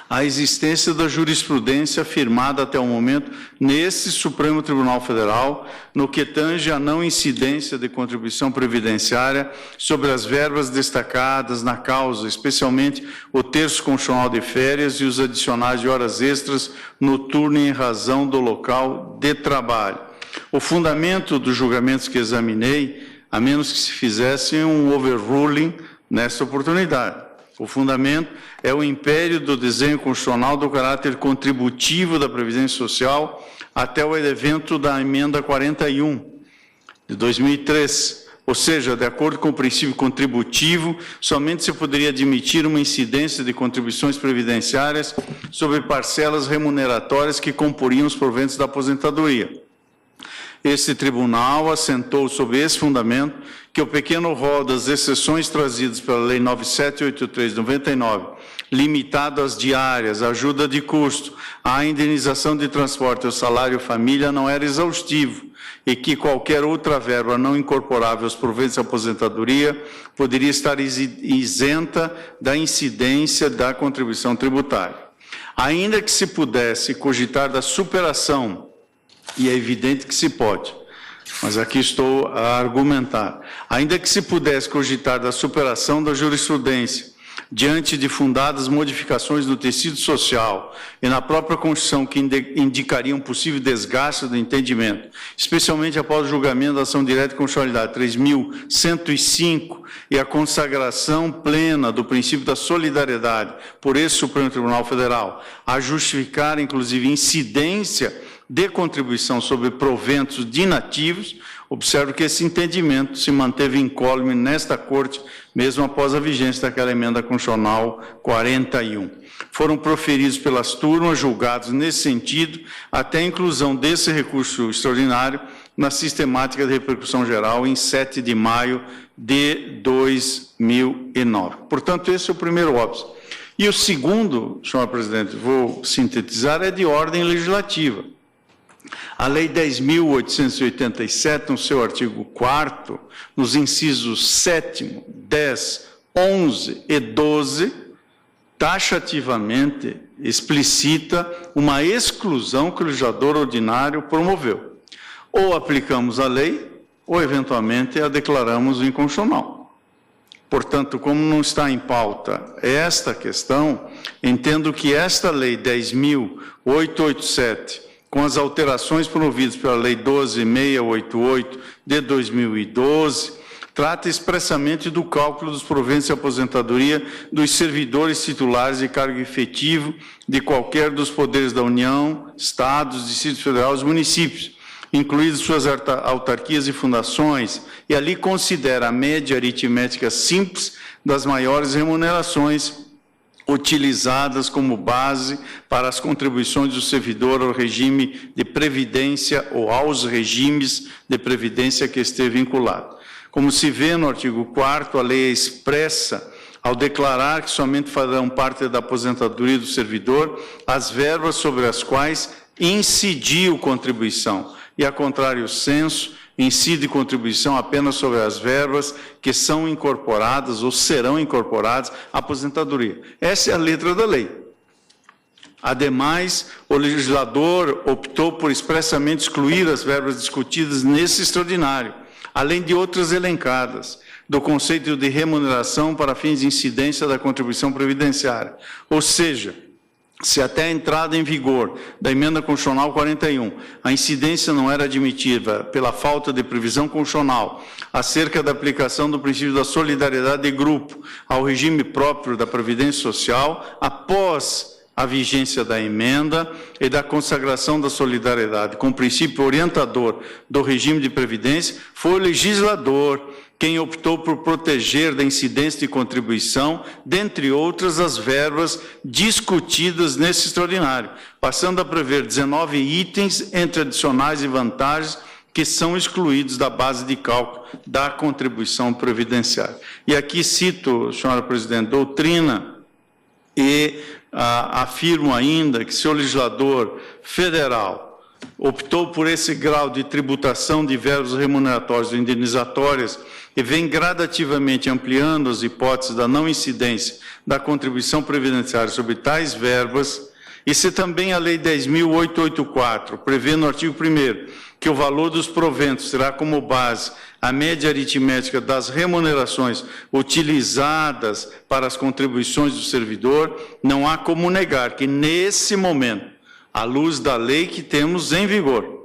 a existência da jurisprudência firmada até o momento nesse Supremo Tribunal Federal, no que tange a não incidência de contribuição previdenciária sobre as verbas destacadas na causa, especialmente o terço constitucional de férias e os adicionais de horas extras noturnas em razão do local de trabalho. O fundamento dos julgamentos que examinei, a menos que se fizesse um overruling nessa oportunidade. O fundamento é o império do desenho constitucional do caráter contributivo da Previdência Social até o evento da emenda 41 de 2003, ou seja, de acordo com o princípio contributivo, somente se poderia admitir uma incidência de contribuições previdenciárias sobre parcelas remuneratórias que comporiam os proventos da aposentadoria. Este tribunal assentou sobre esse fundamento que o pequeno rol das exceções trazidas pela Lei 9783 de 99, limitado às diárias, ajuda de custo, à indenização de transporte, ao salário família, não era exaustivo e que qualquer outra verba não incorporável aos proventos de aposentadoria poderia estar isenta da incidência da contribuição tributária. Ainda que se pudesse cogitar da superação, e é evidente que se pode, mas aqui estou a argumentar, ainda que se pudesse cogitar da superação da jurisprudência, diante de fundadas modificações no tecido social e na própria Constituição que indicariam possível desgaste do entendimento, especialmente após o julgamento da ação direta de constitucionalidade 3.105 e a consagração plena do princípio da solidariedade por esse Supremo Tribunal Federal, a justificar, inclusive, incidência de contribuição sobre proventos de inativos, observo que esse entendimento se manteve incólume nesta Corte, mesmo após a vigência daquela emenda constitucional 41. Foram proferidos pelas turmas julgados nesse sentido, até a inclusão desse recurso extraordinário na sistemática de repercussão geral em 7 de maio de 2009. Portanto, esse é o primeiro óbice. E o segundo, senhor presidente, vou sintetizar, é de ordem legislativa. A Lei 10.887, no seu artigo 4º, nos incisos 7º, 10, 11 e 12, taxativamente explicita uma exclusão que o legislador ordinário promoveu. Ou aplicamos a lei, ou eventualmente a declaramos inconstitucional. Portanto, como não está em pauta esta questão, entendo que esta Lei 10.887, com as alterações promovidas pela Lei 12.688 de 2012, trata expressamente do cálculo dos proventos de aposentadoria dos servidores titulares de cargo efetivo de qualquer dos poderes da União, Estados, Distrito Federal e municípios, incluídas suas autarquias e fundações, e ali considera a média aritmética simples das maiores remunerações utilizadas como base para as contribuições do servidor ao regime de previdência ou aos regimes de previdência que esteja vinculado. Como se vê no artigo 4º, a lei é expressa ao declarar que somente farão parte da aposentadoria do servidor as verbas sobre as quais incidiu contribuição, e, a contrário senso, incide contribuição apenas sobre as verbas que são incorporadas ou serão incorporadas à aposentadoria. Essa é a letra da lei. Ademais, o legislador optou por expressamente excluir as verbas discutidas nesse extraordinário, além de outras elencadas, do conceito de remuneração para fins de incidência da contribuição previdenciária. Ou seja, se até a entrada em vigor da Emenda Constitucional 41, a incidência não era admitida pela falta de previsão constitucional acerca da aplicação do princípio da solidariedade de grupo ao regime próprio da Previdência Social, após a vigência da emenda e da consagração da solidariedade com princípio orientador do regime de previdência, foi o legislador quem optou por proteger da incidência de contribuição, dentre outras, as verbas discutidas nesse extraordinário, passando a prever 19 itens entre adicionais e vantagens que são excluídos da base de cálculo da contribuição previdenciária. E aqui cito, senhora presidente, doutrina e afirmo ainda que se o legislador federal optou por esse grau de tributação de verbas remuneratórias e indenizatórias e vem gradativamente ampliando as hipóteses da não incidência da contribuição previdenciária sobre tais verbas, e se também a Lei 10.884 prevê no artigo 1º que o valor dos proventos terá como base a média aritmética das remunerações utilizadas para as contribuições do servidor, não há como negar que, nesse momento, à luz da lei que temos em vigor,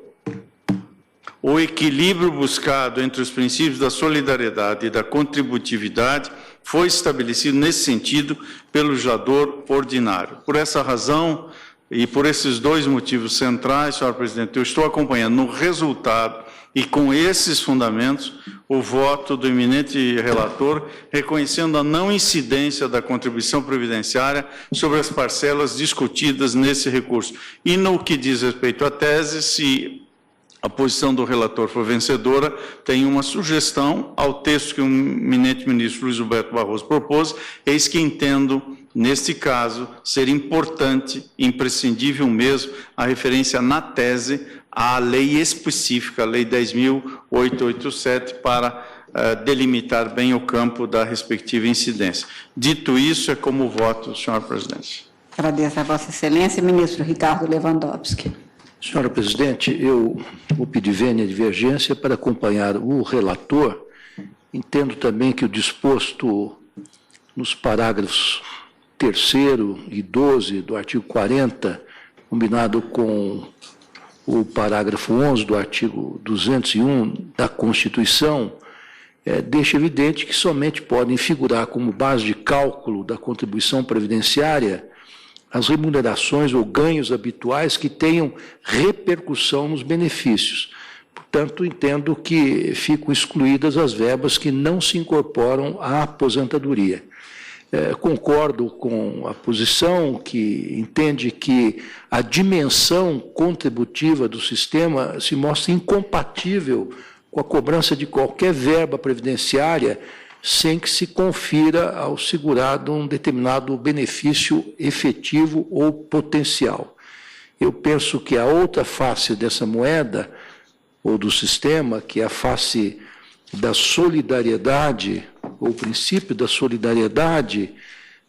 o equilíbrio buscado entre os princípios da solidariedade e da contributividade foi estabelecido nesse sentido pelo legislador ordinário. Por essa razão e por esses dois motivos centrais, senhora presidente, eu estou acompanhando no resultado e com esses fundamentos o voto do eminente relator, reconhecendo a não incidência da contribuição previdenciária sobre as parcelas discutidas nesse recurso. E no que diz respeito à tese, se a posição do relator for vencedora, tem uma sugestão ao texto que o eminente ministro Luiz Roberto Barroso propôs, eis que entendo, neste caso, ser importante, imprescindível mesmo, a referência na tese à lei específica, a Lei 10.887, para delimitar bem o campo da respectiva incidência. Dito isso, é como voto, senhora presidente. Agradeço a Vossa Excelência, ministro Ricardo Lewandowski. Senhora presidente, eu vou pedir vênia de divergência para acompanhar o relator. Entendo também que o disposto nos parágrafos 3º e 12 do artigo 40, combinado com o parágrafo 11 do artigo 201 da Constituição, deixa evidente que somente podem figurar como base de cálculo da contribuição previdenciária as remunerações ou ganhos habituais que tenham repercussão nos benefícios. Portanto, entendo que ficam excluídas as verbas que não se incorporam à aposentadoria. Concordo com a posição que entende que a dimensão contributiva do sistema se mostra incompatível com a cobrança de qualquer verba previdenciária sem que se confira ao segurado um determinado benefício efetivo ou potencial. Eu penso que a outra face dessa moeda, ou do sistema, que é a face da solidariedade, ou o princípio da solidariedade,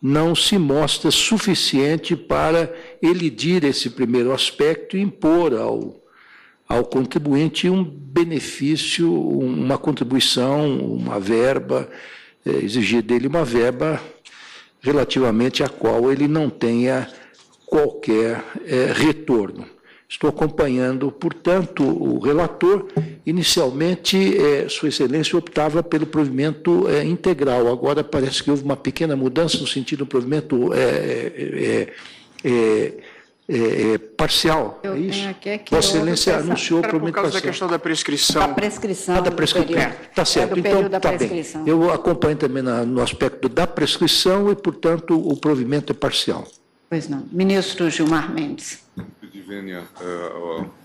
não se mostra suficiente para elidir esse primeiro aspecto e impor ao contribuinte um benefício, uma contribuição, uma verba, exigir dele uma verba relativamente à qual ele não tenha qualquer retorno. Estou acompanhando, portanto, o relator. Inicialmente, Sua Excelência optava pelo provimento integral. Agora parece que houve uma pequena mudança no sentido do provimento parcial. Eu é isso? tenho aqui que Vossa Excelência anunciou o Por provimento causa da parcial. questão da prescrição. Da prescrição. Da prescrição. Está certo. do Então, período da está bem. prescrição. Eu acompanho também no aspecto da prescrição e, portanto, o provimento é parcial. Pois não. Ministro Gilmar Mendes. Pedir vênia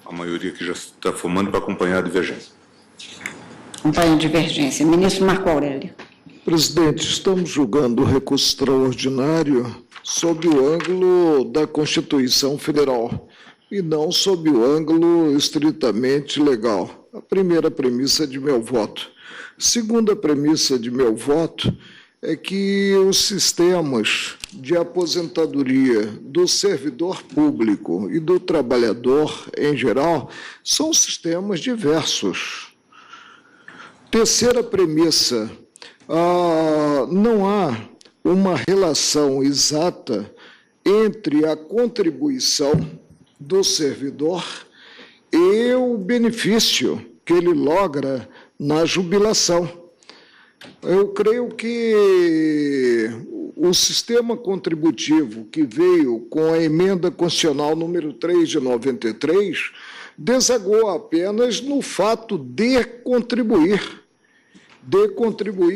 a maioria que já está formando para acompanhar a divergência. Acompanha a divergência. Ministro Marco Aurélio. Presidente, estamos julgando o recurso extraordinário sob o ângulo da Constituição Federal. e não sob o ângulo estritamente legal. A primeira premissa de meu voto. Segunda premissa de meu voto é que os sistemas de aposentadoria do servidor público e do trabalhador em geral são sistemas diversos. Terceira premissa, não há uma relação exata entre a contribuição do servidor e o benefício que ele logra na jubilação. Eu creio que o sistema contributivo que veio com a emenda constitucional número 3 de 93 desagou apenas no fato de contribuir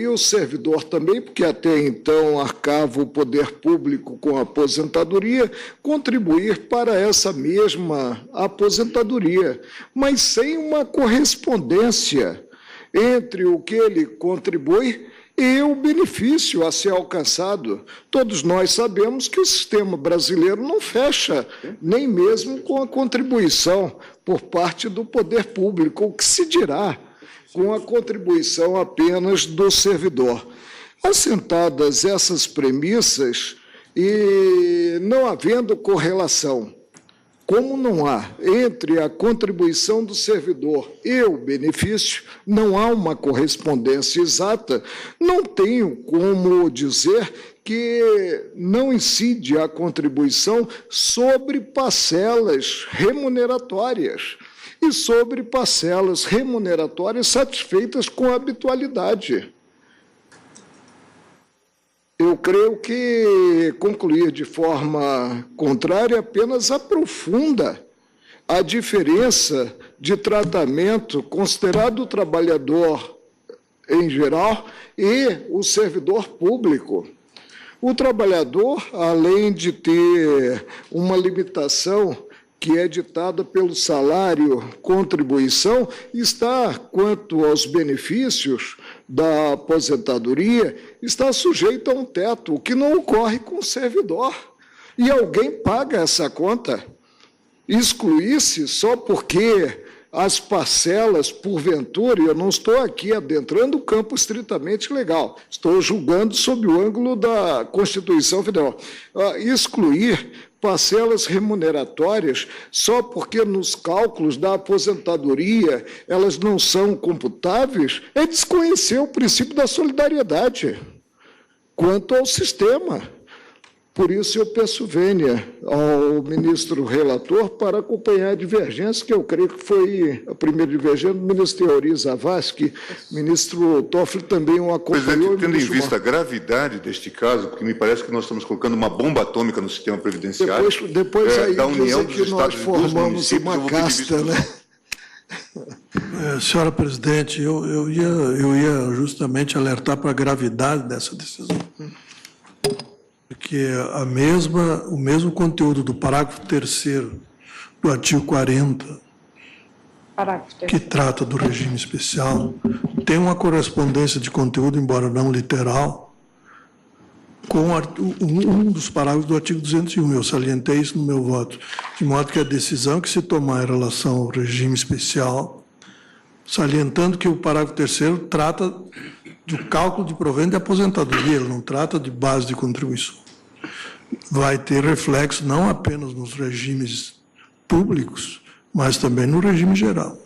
o servidor também, porque até então arcava o poder público com a aposentadoria, contribuir para essa mesma aposentadoria, mas sem uma correspondência entre o que ele contribui e o benefício a ser alcançado. Todos nós sabemos que o sistema brasileiro não fecha, nem mesmo com a contribuição por parte do poder público, o que se dirá com a contribuição apenas do servidor. Assentadas essas premissas e não havendo correlação, como não há entre a contribuição do servidor e o benefício, não há uma correspondência exata, não tenho como dizer que não incide a contribuição sobre parcelas remuneratórias e sobre parcelas remuneratórias satisfeitas com a habitualidade. Eu creio que concluir de forma contrária apenas aprofunda a diferença de tratamento considerado o trabalhador em geral e o servidor público. O trabalhador, além de ter uma limitação que é ditada pelo salário contribuição, está, quanto aos benefícios da aposentadoria, está sujeito a um teto, o que não ocorre com o servidor. E alguém paga essa conta. Excluir-se só porque as parcelas, porventura, eu não estou aqui adentrando o campo estritamente legal, estou julgando sob o ângulo da Constituição Federal. Excluir parcelas remuneratórias só porque nos cálculos da aposentadoria elas não são computáveis é desconhecer o princípio da solidariedade quanto ao sistema. Por isso eu peço vênia ao ministro relator para acompanhar a divergência, que eu creio que foi a primeira divergência do ministro Teori Zavascki, o ministro Toffoli também o acompanhou. Presidente, tendo em vista a gravidade deste caso, porque me parece que nós estamos colocando uma bomba atômica no sistema previdenciário, depois aí da União dos que nós Estados e dos formamos municípios, uma casta, né? Senhora presidente, eu ia justamente alertar para a gravidade dessa decisão. Porque o mesmo conteúdo do parágrafo 3º do artigo 40, que trata do regime especial, tem uma correspondência de conteúdo, embora não literal, com um dos parágrafos do artigo 201. Eu salientei isso no meu voto, de modo que a decisão que se tomar em relação ao regime especial, salientando que o parágrafo 3º trata do cálculo de provento de aposentadoria, ele não trata de base de contribuição. Vai ter reflexo não apenas nos regimes públicos, mas também no regime geral.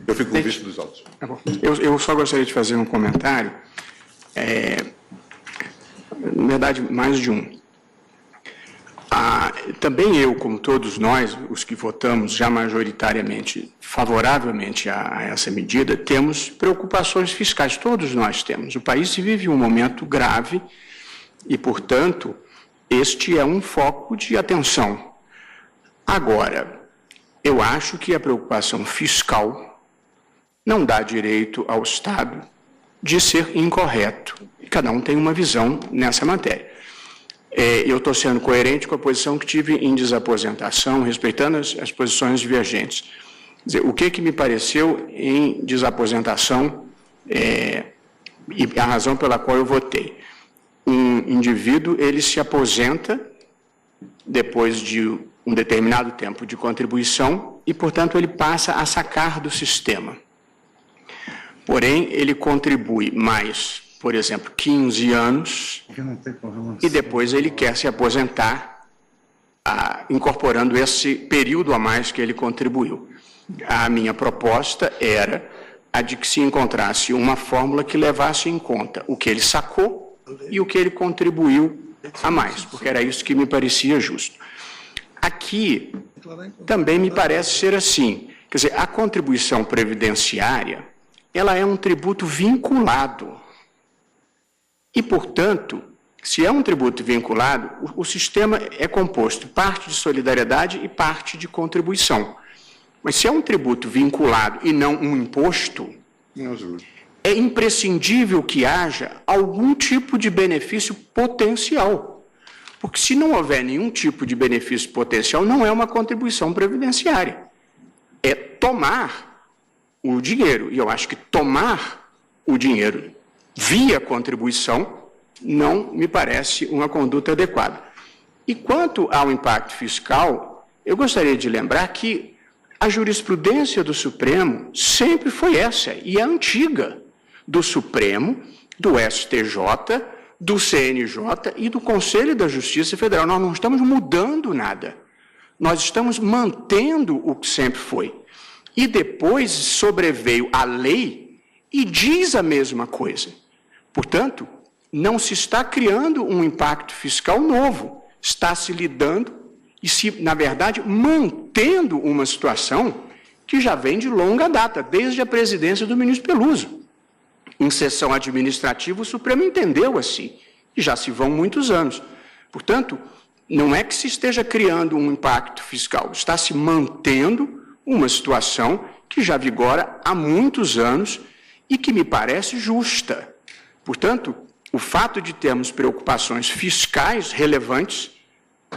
Eu fico com vista dos autos. Eu só gostaria de fazer um comentário, na verdade, mais de um. Também eu, como todos nós, os que votamos já majoritariamente favoravelmente a essa medida, temos preocupações fiscais, todos nós temos. O país vive um momento grave e, portanto, este é um foco de atenção. Agora, eu acho que a preocupação fiscal não dá direito ao Estado de ser incorreto. Cada um tem uma visão nessa matéria. Eu estou sendo coerente com a posição que tive em desaposentação, respeitando as posições divergentes. Quer dizer, o que me pareceu em desaposentação e a razão pela qual eu votei. Um indivíduo, ele se aposenta depois de um determinado tempo de contribuição e, portanto, ele passa a sacar do sistema. Porém, ele contribui mais, por exemplo, 15 anos e depois ele quer se aposentar, incorporando esse período a mais que ele contribuiu. A minha proposta era a de que se encontrasse uma fórmula que levasse em conta o que ele sacou e o que ele contribuiu a mais, porque era isso que me parecia justo. Aqui também me parece ser assim, quer dizer, a contribuição previdenciária, ela é um tributo vinculado. E, portanto, se é um tributo vinculado, o sistema é composto parte de solidariedade e parte de contribuição. Mas se é um tributo vinculado e não um imposto, é imprescindível que haja algum tipo de benefício potencial. Porque se não houver nenhum tipo de benefício potencial, não é uma contribuição previdenciária. É tomar o dinheiro. E eu acho que tomar o dinheiro via contribuição não me parece uma conduta adequada. E quanto ao impacto fiscal, eu gostaria de lembrar que a jurisprudência do Supremo sempre foi essa, e é antiga, do Supremo, do STJ, do CNJ e do Conselho da Justiça Federal. Nós não estamos mudando nada. Nós estamos mantendo o que sempre foi. E depois sobreveio a lei e diz a mesma coisa. Portanto, não se está criando um impacto fiscal novo. Está se lidando e, na verdade, mantendo uma situação que já vem de longa data, desde a presidência do ministro Peluso. Em sessão administrativa, o Supremo entendeu assim, e já se vão muitos anos. Portanto, não é que se esteja criando um impacto fiscal, está se mantendo uma situação que já vigora há muitos anos e que me parece justa. Portanto, o fato de termos preocupações fiscais relevantes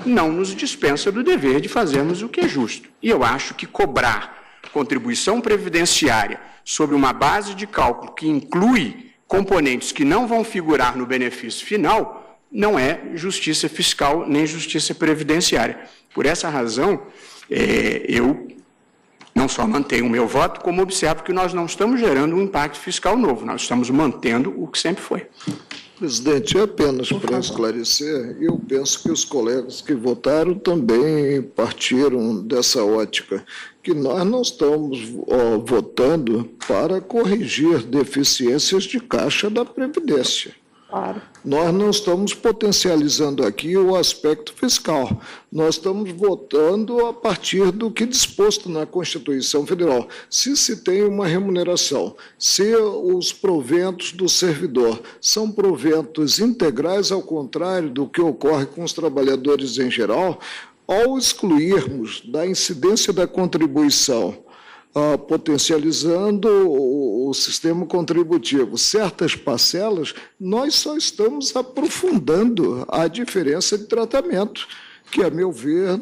não nos dispensa do dever de fazermos o que é justo. E eu acho que cobrar contribuição previdenciária sobre uma base de cálculo que inclui componentes que não vão figurar no benefício final não é justiça fiscal nem justiça previdenciária. Por essa razão, eu não só mantenho o meu voto, como observo que nós não estamos gerando um impacto fiscal novo, nós estamos mantendo o que sempre foi. Presidente, apenas para esclarecer, eu penso que os colegas que votaram também partiram dessa ótica, que nós não estamos votando para corrigir deficiências de caixa da Previdência. Claro. Nós não estamos potencializando aqui o aspecto fiscal. Nós estamos votando a partir do que disposto na Constituição Federal. Se se tem uma remuneração, se os proventos do servidor são proventos integrais, ao contrário do que ocorre com os trabalhadores em geral, ao excluirmos da incidência da contribuição, potencializando o sistema contributivo certas parcelas, nós só estamos aprofundando a diferença de tratamento, que, a meu ver,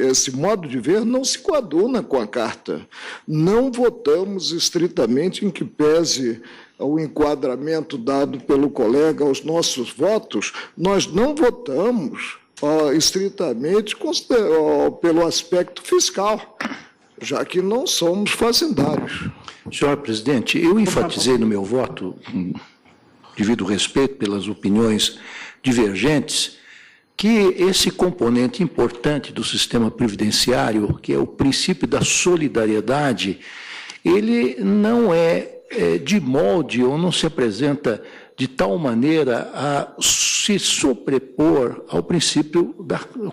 esse modo de ver não se coaduna com a Carta. Não votamos estritamente em que pese o enquadramento dado pelo colega aos nossos votos, nós não votamos estritamente pelo aspecto fiscal, já que não somos fazendários. Senhor presidente, eu enfatizei no meu voto, devido ao respeito pelas opiniões divergentes, que esse componente importante do sistema previdenciário, que é o princípio da solidariedade, ele não é de molde ou não se apresenta de tal maneira a se sobrepor ao princípio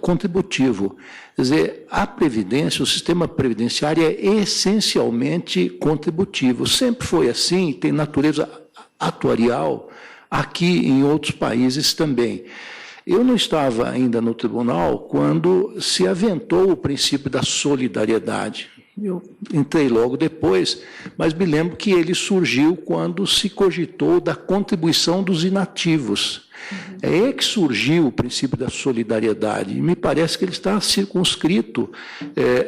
contributivo. Quer dizer, a Previdência, o sistema previdenciário é essencialmente contributivo. Sempre foi assim, tem natureza atuarial, aqui e em outros países também. Eu não estava ainda no tribunal quando se aventou o princípio da solidariedade. Eu entrei logo depois, mas me lembro que ele surgiu quando se cogitou da contribuição dos inativos. É aí que surgiu o princípio da solidariedade, e me parece que ele está circunscrito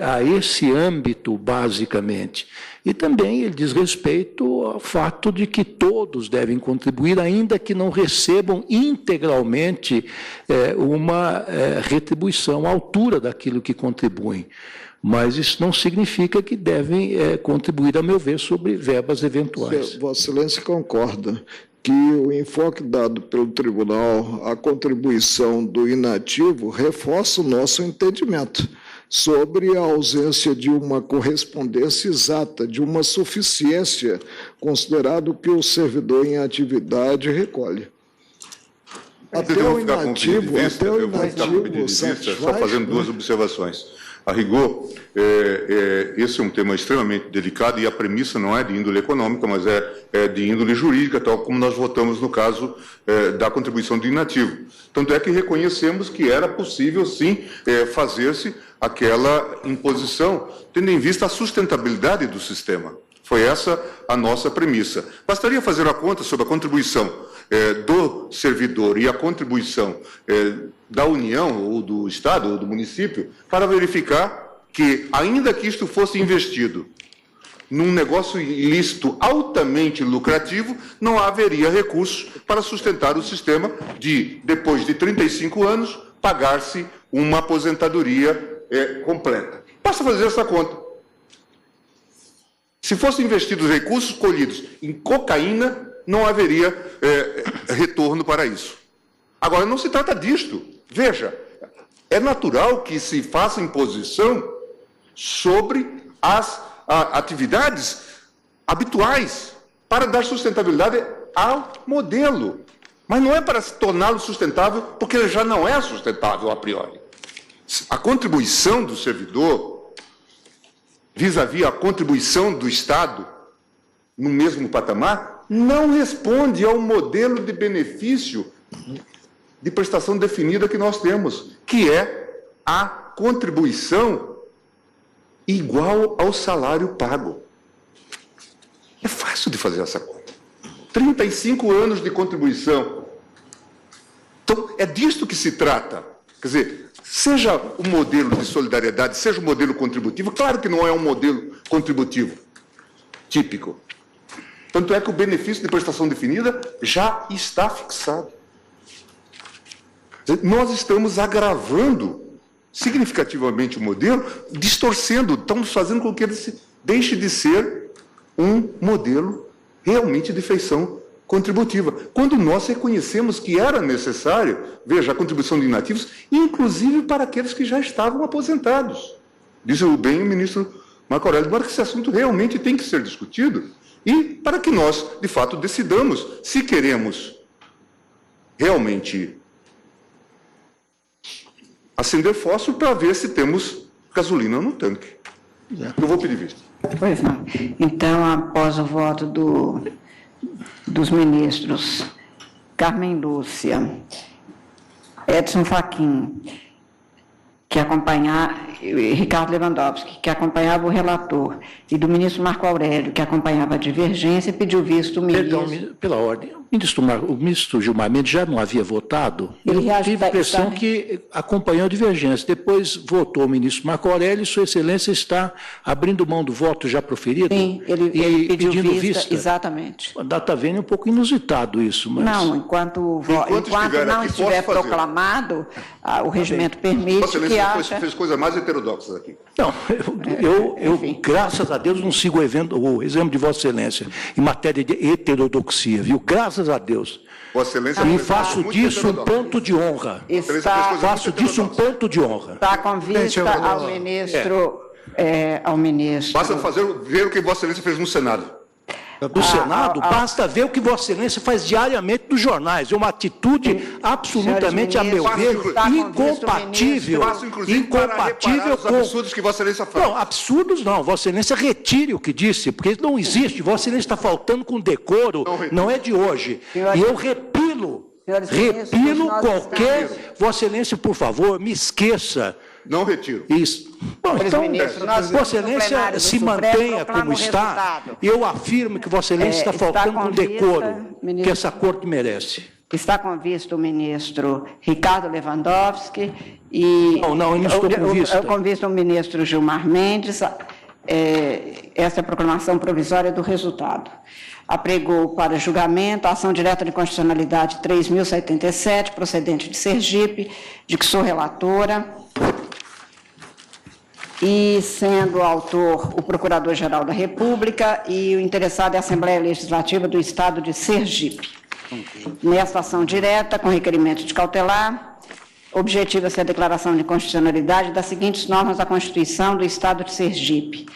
a esse âmbito, basicamente. E também ele diz respeito ao fato de que todos devem contribuir, ainda que não recebam integralmente uma retribuição à altura daquilo que contribuem. Mas isso não significa que devem contribuir, a meu ver, sobre verbas eventuais. Vossa Excelência concorda que o enfoque dado pelo tribunal à contribuição do inativo reforça o nosso entendimento sobre a ausência de uma correspondência exata, de uma suficiência, considerado que o servidor em atividade recolhe. Até o inativo, só fazendo duas observações. A rigor, esse é um tema extremamente delicado e a premissa não é de índole econômica, mas é de índole jurídica, tal como nós votamos no caso da contribuição do inativo. Tanto é que reconhecemos que era possível, sim, fazer-se aquela imposição, tendo em vista a sustentabilidade do sistema. Foi essa a nossa premissa. Bastaria fazer a conta sobre a contribuição do servidor e a contribuição da União, ou do Estado, ou do município, para verificar que, ainda que isto fosse investido num negócio ilícito altamente lucrativo, não haveria recursos para sustentar o sistema de, depois de 35 anos, pagar-se uma aposentadoria completa. Basta fazer essa conta. Se fossem investidos recursos colhidos em cocaína, não haveria retorno para isso. Agora, não se trata disto. Veja, é natural que se faça imposição sobre as atividades habituais para dar sustentabilidade ao modelo. Mas não é para se torná-lo sustentável, porque ele já não é sustentável a priori. A contribuição do servidor, vis-à-vis a contribuição do Estado, no mesmo patamar, não responde ao modelo de benefício de prestação definida que nós temos, que é a contribuição igual ao salário pago. É fácil de fazer essa conta. 35 anos de contribuição. Então, é disto que se trata. Quer dizer, seja o modelo de solidariedade, seja o modelo contributivo, claro que não é um modelo contributivo típico. Tanto é que o benefício de prestação definida já está fixado. Nós estamos agravando significativamente o modelo, distorcendo, estamos fazendo com que ele deixe de ser um modelo realmente de feição contributiva. Quando nós reconhecemos que era necessário, veja, a contribuição de inativos, inclusive para aqueles que já estavam aposentados. Disse bem o ministro Marco Aurélio, mas que esse assunto realmente tem que ser discutido e para que nós, de fato, decidamos se queremos realmente acender fósforo para ver se temos gasolina no tanque. Eu vou pedir vista. Pois não. Então, após o voto dos ministros Carmen Lúcia, Edson Fachin, Ricardo Lewandowski, que acompanhava o relator, e do ministro Marco Aurélio, que acompanhava a divergência, pediu visto o ministro... Perdão, pela ordem. O ministro Gilmar Mendes já não havia votado? Eu tive a impressão que acompanhou a divergência. Depois votou o ministro Marco Aurélio e Sua Excelência está abrindo mão do voto já proferido? Sim, ele pediu vista. Exatamente. A data vênia é um pouco inusitado isso. Mas... Não, enquanto não estiver proclamado, o regimento permite que haja... fez coisas mais heterodoxas aqui. Não, eu graças a Deus, não sigo o exemplo de Vossa Excelência em matéria de heterodoxia, viu? Graças a Deus. Vossa Excelência e faço disso um ponto de honra. Faço disso um ponto de honra. Está com vista ao ministro... ao ministro... Basta ver o que Vossa Excelência fez no Senado. Do Senado, basta ver o que Vossa Excelência faz diariamente nos jornais. É uma atitude absolutamente, a meu ver, incompatível com os absurdos que Vossa Excelência faz. Não, absurdos não. Vossa Excelência retire o que disse, porque não existe. Vossa Excelência está faltando com decoro, não é de hoje. E eu repilo qualquer... Vossa Excelência, por favor, me esqueça. Não retiro. Isso. Bom, então, Vossa Excelência se mantenha como está, e eu afirmo que Vossa Excelência está faltando com decoro que essa corte merece. Está com vista o ministro Ricardo Lewandowski e... Não, eu não estou com vista. Com vista o ministro Gilmar Mendes, essa é a proclamação provisória do resultado. Apregou para julgamento a ação direta de constitucionalidade 3.077, procedente de Sergipe, de que sou relatora, e sendo autor o Procurador-Geral da República e o interessado é a Assembleia Legislativa do Estado de Sergipe. Nesta ação direta, com requerimento de cautelar, objetiva-se a declaração de constitucionalidade das seguintes normas da Constituição do Estado de Sergipe.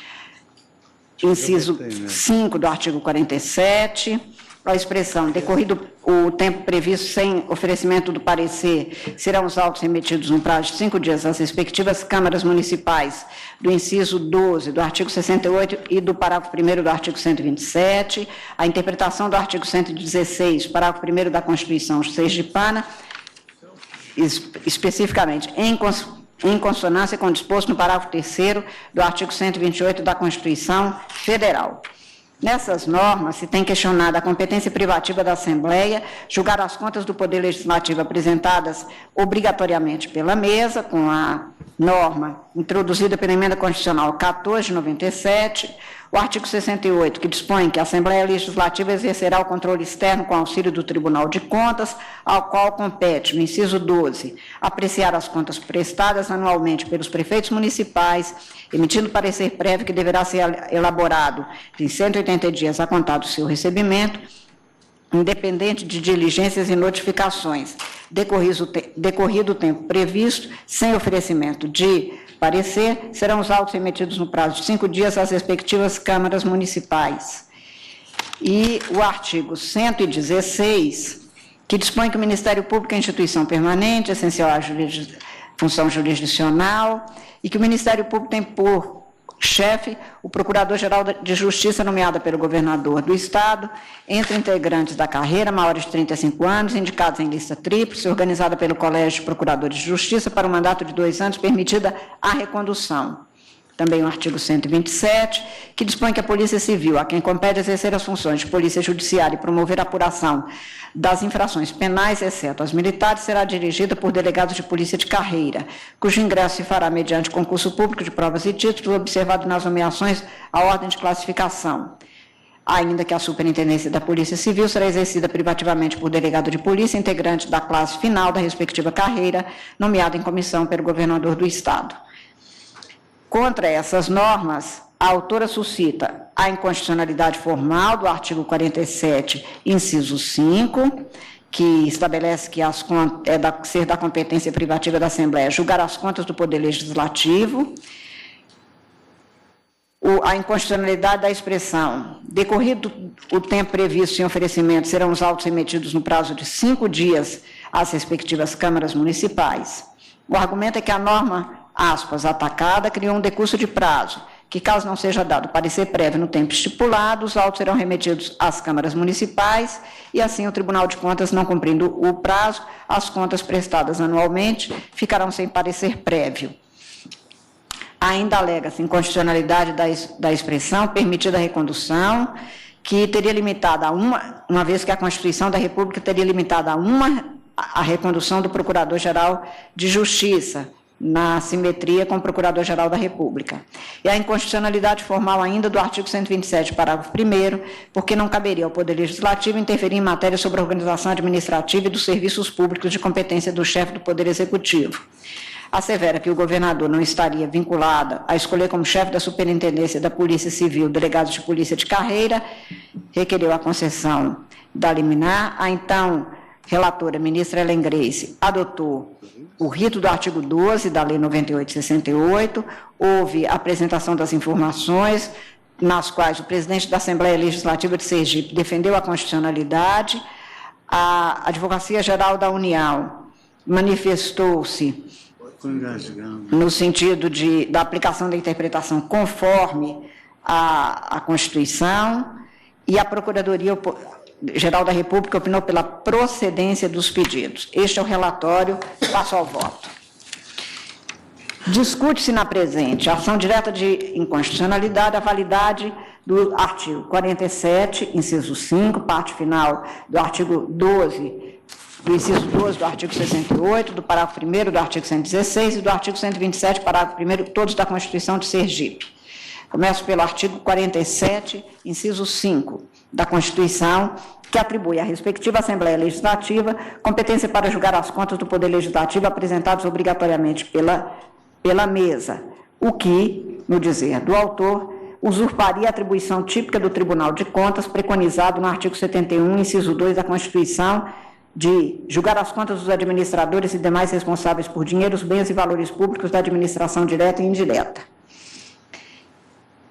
Inciso 5 do artigo 47, a expressão decorrido o tempo previsto sem oferecimento do parecer, serão os autos remetidos no prazo de 5 dias às respectivas câmaras municipais do inciso 12 do artigo 68 e do parágrafo 1º do artigo 127, a interpretação do artigo 116, parágrafo 1º da Constituição sergipana, especificamente em consonância com o disposto no parágrafo 3º do artigo 128 da Constituição Federal. Nessas normas, se tem questionado a competência privativa da Assembleia, julgar as contas do Poder Legislativo apresentadas obrigatoriamente pela mesa, com a norma introduzida pela Emenda Constitucional 14 de 97, o artigo 68, que dispõe que a Assembleia Legislativa exercerá o controle externo com auxílio do Tribunal de Contas, ao qual compete, no inciso 12, apreciar as contas prestadas anualmente pelos prefeitos municipais, emitindo parecer prévio que deverá ser elaborado em 180 dias a contar do seu recebimento, independente de diligências e notificações, decorrido o tempo previsto, sem oferecimento de parecer, serão os autos remetidos no prazo de 5 dias às respectivas câmaras municipais. E o artigo 116, que dispõe que o Ministério Público é instituição permanente, essencial à função jurisdicional, e que o Ministério Público tem por chefe o Procurador-Geral de Justiça nomeado pelo governador do Estado, entre integrantes da carreira, maiores de 35 anos, indicados em lista tríplice, organizada pelo Colégio de Procuradores de Justiça para um mandato de 2 anos, permitida a recondução. Também o artigo 127, que dispõe que a Polícia Civil, a quem compete exercer as funções de Polícia Judiciária e promover a apuração das infrações penais, exceto as militares, será dirigida por delegados de polícia de carreira, cujo ingresso se fará mediante concurso público de provas e títulos, observado nas nomeações à ordem de classificação. Ainda que a superintendência da Polícia Civil será exercida privativamente por delegado de polícia, integrante da classe final da respectiva carreira, nomeado em comissão pelo governador do Estado. Contra essas normas, a autora suscita a inconstitucionalidade formal do artigo 47, inciso 5, que estabelece que ser da competência privativa da Assembleia julgar as contas do Poder Legislativo, a inconstitucionalidade da expressão decorrido o tempo previsto em oferecimento, serão os autos remetidos no prazo de 5 dias às respectivas câmaras municipais. O argumento é que a norma, aspas, atacada, criou um decurso de prazo, que caso não seja dado parecer prévio no tempo estipulado, os autos serão remetidos às câmaras municipais e assim o Tribunal de Contas, não cumprindo o prazo, as contas prestadas anualmente ficarão sem parecer prévio. Ainda alega-se inconstitucionalidade da expressão permitida a recondução, que teria limitado a uma vez que a Constituição da República teria limitado a recondução do Procurador-Geral de Justiça, na simetria com o Procurador-Geral da República. E a inconstitucionalidade formal ainda do artigo 127, parágrafo 1º, porque não caberia ao Poder Legislativo interferir em matéria sobre a organização administrativa e dos serviços públicos de competência do chefe do Poder Executivo. Assevera que o governador não estaria vinculado a escolher como chefe da Superintendência da Polícia Civil delegados de polícia de carreira, requereu a concessão da liminar. A então relatora, ministra Ellen Grace, adotou o rito do artigo 12 da Lei 98/68, houve a apresentação das informações, nas quais o presidente da Assembleia Legislativa de Sergipe defendeu a constitucionalidade, a Advocacia Geral da União manifestou-se no sentido da aplicação da interpretação conforme a Constituição, e a Procuradoria-Geral da República opinou pela procedência dos pedidos. Este é o relatório, passo ao voto. Discute-se na presente ação direta de inconstitucionalidade a validade do artigo 47, inciso 5, parte final do artigo 12, do inciso 12 do artigo 68, do parágrafo 1º do artigo 116 e do artigo 127, parágrafo 1º, todos da Constituição de Sergipe. Começo pelo artigo 47, inciso 5 da Constituição, que atribui à respectiva Assembleia Legislativa competência para julgar as contas do Poder Legislativo apresentadas obrigatoriamente pela mesa, o que, no dizer do autor, usurparia a atribuição típica do Tribunal de Contas, preconizado no artigo 71, inciso 2 da Constituição, de julgar as contas dos administradores e demais responsáveis por dinheiros, bens e valores públicos da administração direta e indireta.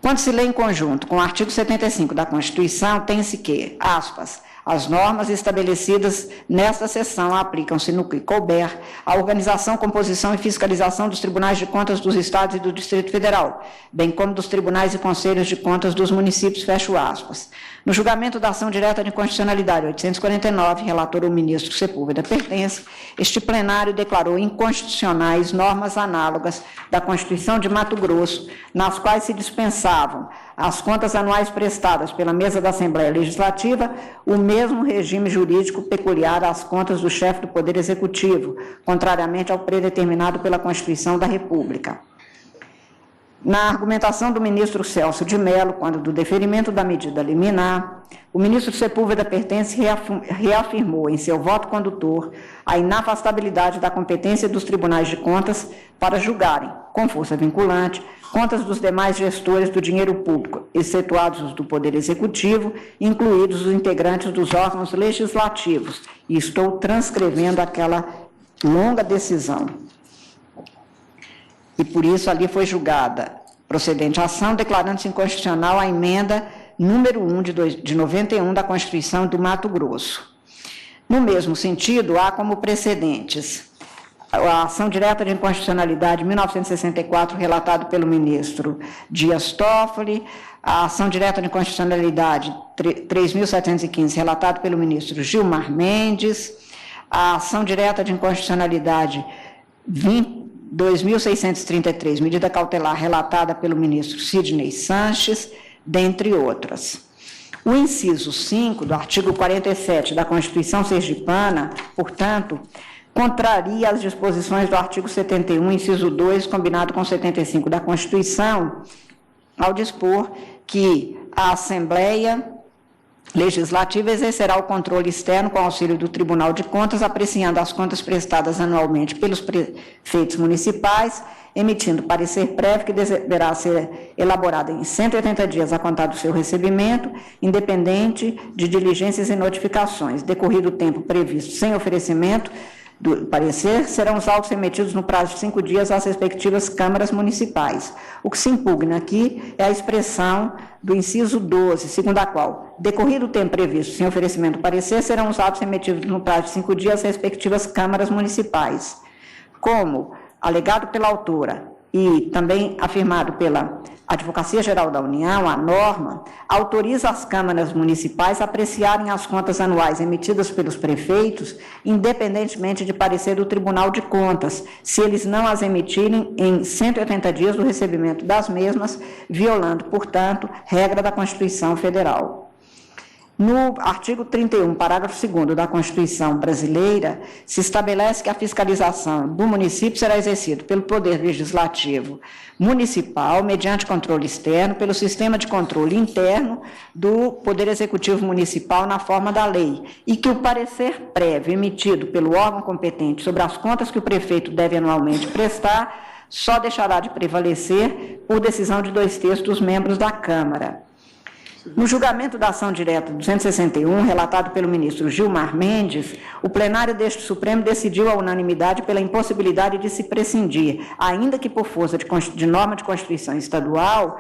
Quando se lê em conjunto com o artigo 75 da Constituição, tem-se que, aspas, as normas estabelecidas nesta seção aplicam-se no que couber à organização, composição e fiscalização dos tribunais de contas dos Estados e do Distrito Federal, bem como dos tribunais e conselhos de contas dos municípios, fecho aspas. No julgamento da ação direta de inconstitucionalidade 849, relator o ministro Sepúlveda Pertence, este plenário declarou inconstitucionais normas análogas da Constituição de Mato Grosso, nas quais se dispensavam as contas anuais prestadas pela mesa da Assembleia Legislativa, o mesmo regime jurídico peculiar às contas do chefe do Poder Executivo, contrariamente ao predeterminado pela Constituição da República. Na argumentação do ministro Celso de Mello, quando do deferimento da medida liminar, o ministro Sepúlveda Pertence reafirmou em seu voto condutor a inafastabilidade da competência dos tribunais de contas para julgarem, com força vinculante, contas dos demais gestores do dinheiro público, excetuados os do Poder Executivo, incluídos os integrantes dos órgãos legislativos. E estou transcrevendo aquela longa decisão. E por isso ali foi julgada procedente a ação, declarando-se inconstitucional a emenda número 1 de 91 da Constituição do Mato Grosso. No mesmo sentido, há como precedentes a ação direta de inconstitucionalidade 1964, relatado pelo ministro Dias Toffoli, a ação direta de inconstitucionalidade 3.715, relatado pelo ministro Gilmar Mendes, a ação direta de inconstitucionalidade 2.633, medida cautelar relatada pelo ministro Sidney Sanches, dentre outras. O inciso 5 do artigo 47 da Constituição Sergipana, portanto, contraria as disposições do artigo 71, inciso 2, combinado com 75 da Constituição, ao dispor que a Assembleia Legislativa exercerá o controle externo com auxílio do Tribunal de Contas, apreciando as contas prestadas anualmente pelos prefeitos municipais, emitindo parecer prévio que deverá ser elaborado em 180 dias a contar do seu recebimento, independente de diligências e notificações. Decorrido o tempo previsto sem oferecimento do parecer, serão os autos remetidos no prazo de 5 dias às respectivas câmaras municipais. O que se impugna aqui é a expressão do inciso 12, segundo a qual, decorrido o tempo previsto sem oferecimento do parecer, serão os autos remetidos no prazo de 5 dias às respectivas câmaras municipais. Como alegado pela autora e também afirmado pela Advocacia Geral da União, a norma autoriza as câmaras municipais a apreciarem as contas anuais emitidas pelos prefeitos, independentemente de parecer do Tribunal de Contas, se eles não as emitirem em 180 dias do recebimento das mesmas, violando, portanto, regra da Constituição Federal. No artigo 31, parágrafo 2º da Constituição brasileira, se estabelece que a fiscalização do município será exercida pelo Poder Legislativo Municipal, mediante controle externo, pelo sistema de controle interno do Poder Executivo Municipal na forma da lei, e que o parecer prévio emitido pelo órgão competente sobre as contas que o prefeito deve anualmente prestar só deixará de prevalecer por decisão de 2/3 dos membros da Câmara. No julgamento da ação direta 261, relatado pelo ministro Gilmar Mendes, o plenário deste Supremo decidiu à unanimidade pela impossibilidade de se prescindir, ainda que por força de norma de Constituição estadual,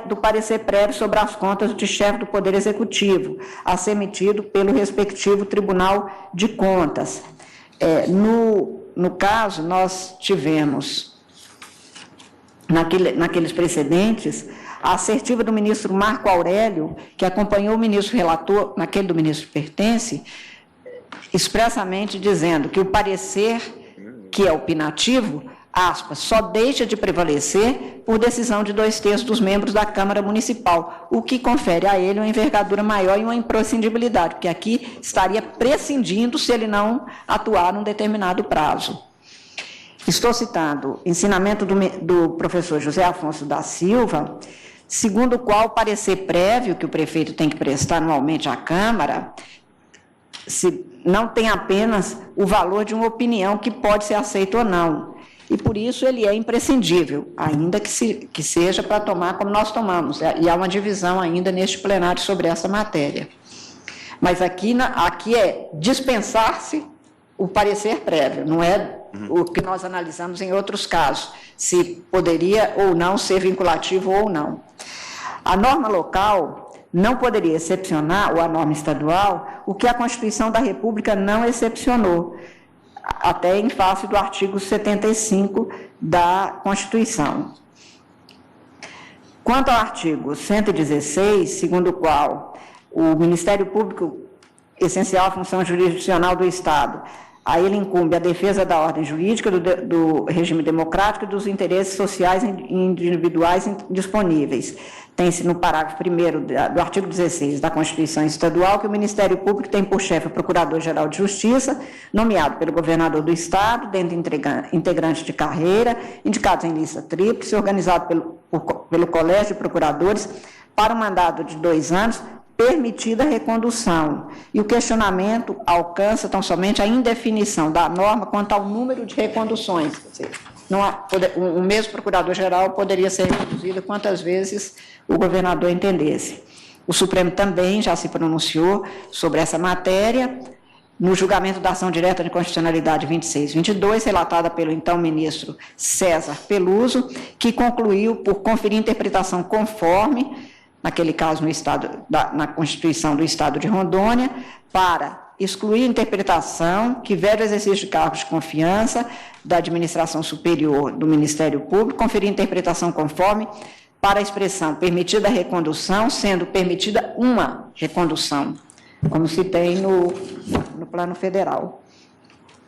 do parecer prévio sobre as contas de chefe do Poder Executivo, a ser emitido pelo respectivo Tribunal de Contas. No caso, nós tivemos, naqueles precedentes, a assertiva do ministro Marco Aurélio, que acompanhou o ministro relator, naquele do ministro Pertence, expressamente dizendo que o parecer, que é opinativo, aspas, só deixa de prevalecer por decisão de 2/3 dos membros da Câmara Municipal, o que confere a ele uma envergadura maior e uma imprescindibilidade, porque aqui estaria prescindindo se ele não atuar num determinado prazo. Estou citando ensinamento do professor José Afonso da Silva, segundo o qual o parecer prévio que o prefeito tem que prestar anualmente à Câmara não tem apenas o valor de uma opinião que pode ser aceita ou não, e por isso ele é imprescindível, ainda que seja para tomar como nós tomamos, e há uma divisão ainda neste plenário sobre essa matéria. Mas aqui é dispensar-se o parecer prévio, não é o que nós analisamos em outros casos, se poderia ou não ser vinculativo ou não. A norma local não poderia excepcionar, ou a norma estadual, o que a Constituição da República não excepcionou, até em face do artigo 75 da Constituição. Quanto ao artigo 116, segundo o qual o Ministério Público, essencial função jurisdicional do Estado, a ele incumbe a defesa da ordem jurídica, do regime democrático e dos interesses sociais individuais disponíveis. Tem-se no parágrafo 1º do artigo 16 da Constituição Estadual que o Ministério Público tem por chefe o Procurador-Geral de Justiça, nomeado pelo governador do Estado, dentro integrante de carreira, indicados em lista tríplice, organizado pelo Colégio de Procuradores, para um mandato de 2 anos, permitida a recondução. E o questionamento alcança tão somente a indefinição da norma quanto ao número de reconduções. Quer dizer, o mesmo procurador-geral poderia ser reconduzido quantas vezes o governador entendesse. O Supremo também já se pronunciou sobre essa matéria, no julgamento da ação direta de constitucionalidade 2622, relatada pelo então ministro César Peluso, que concluiu por conferir interpretação conforme, naquele caso na Constituição do Estado de Rondônia, para excluir a interpretação que veda o exercício de cargos de confiança da administração superior do Ministério Público, conferir interpretação conforme para a expressão permitida a recondução, sendo permitida uma recondução, como se tem no plano federal.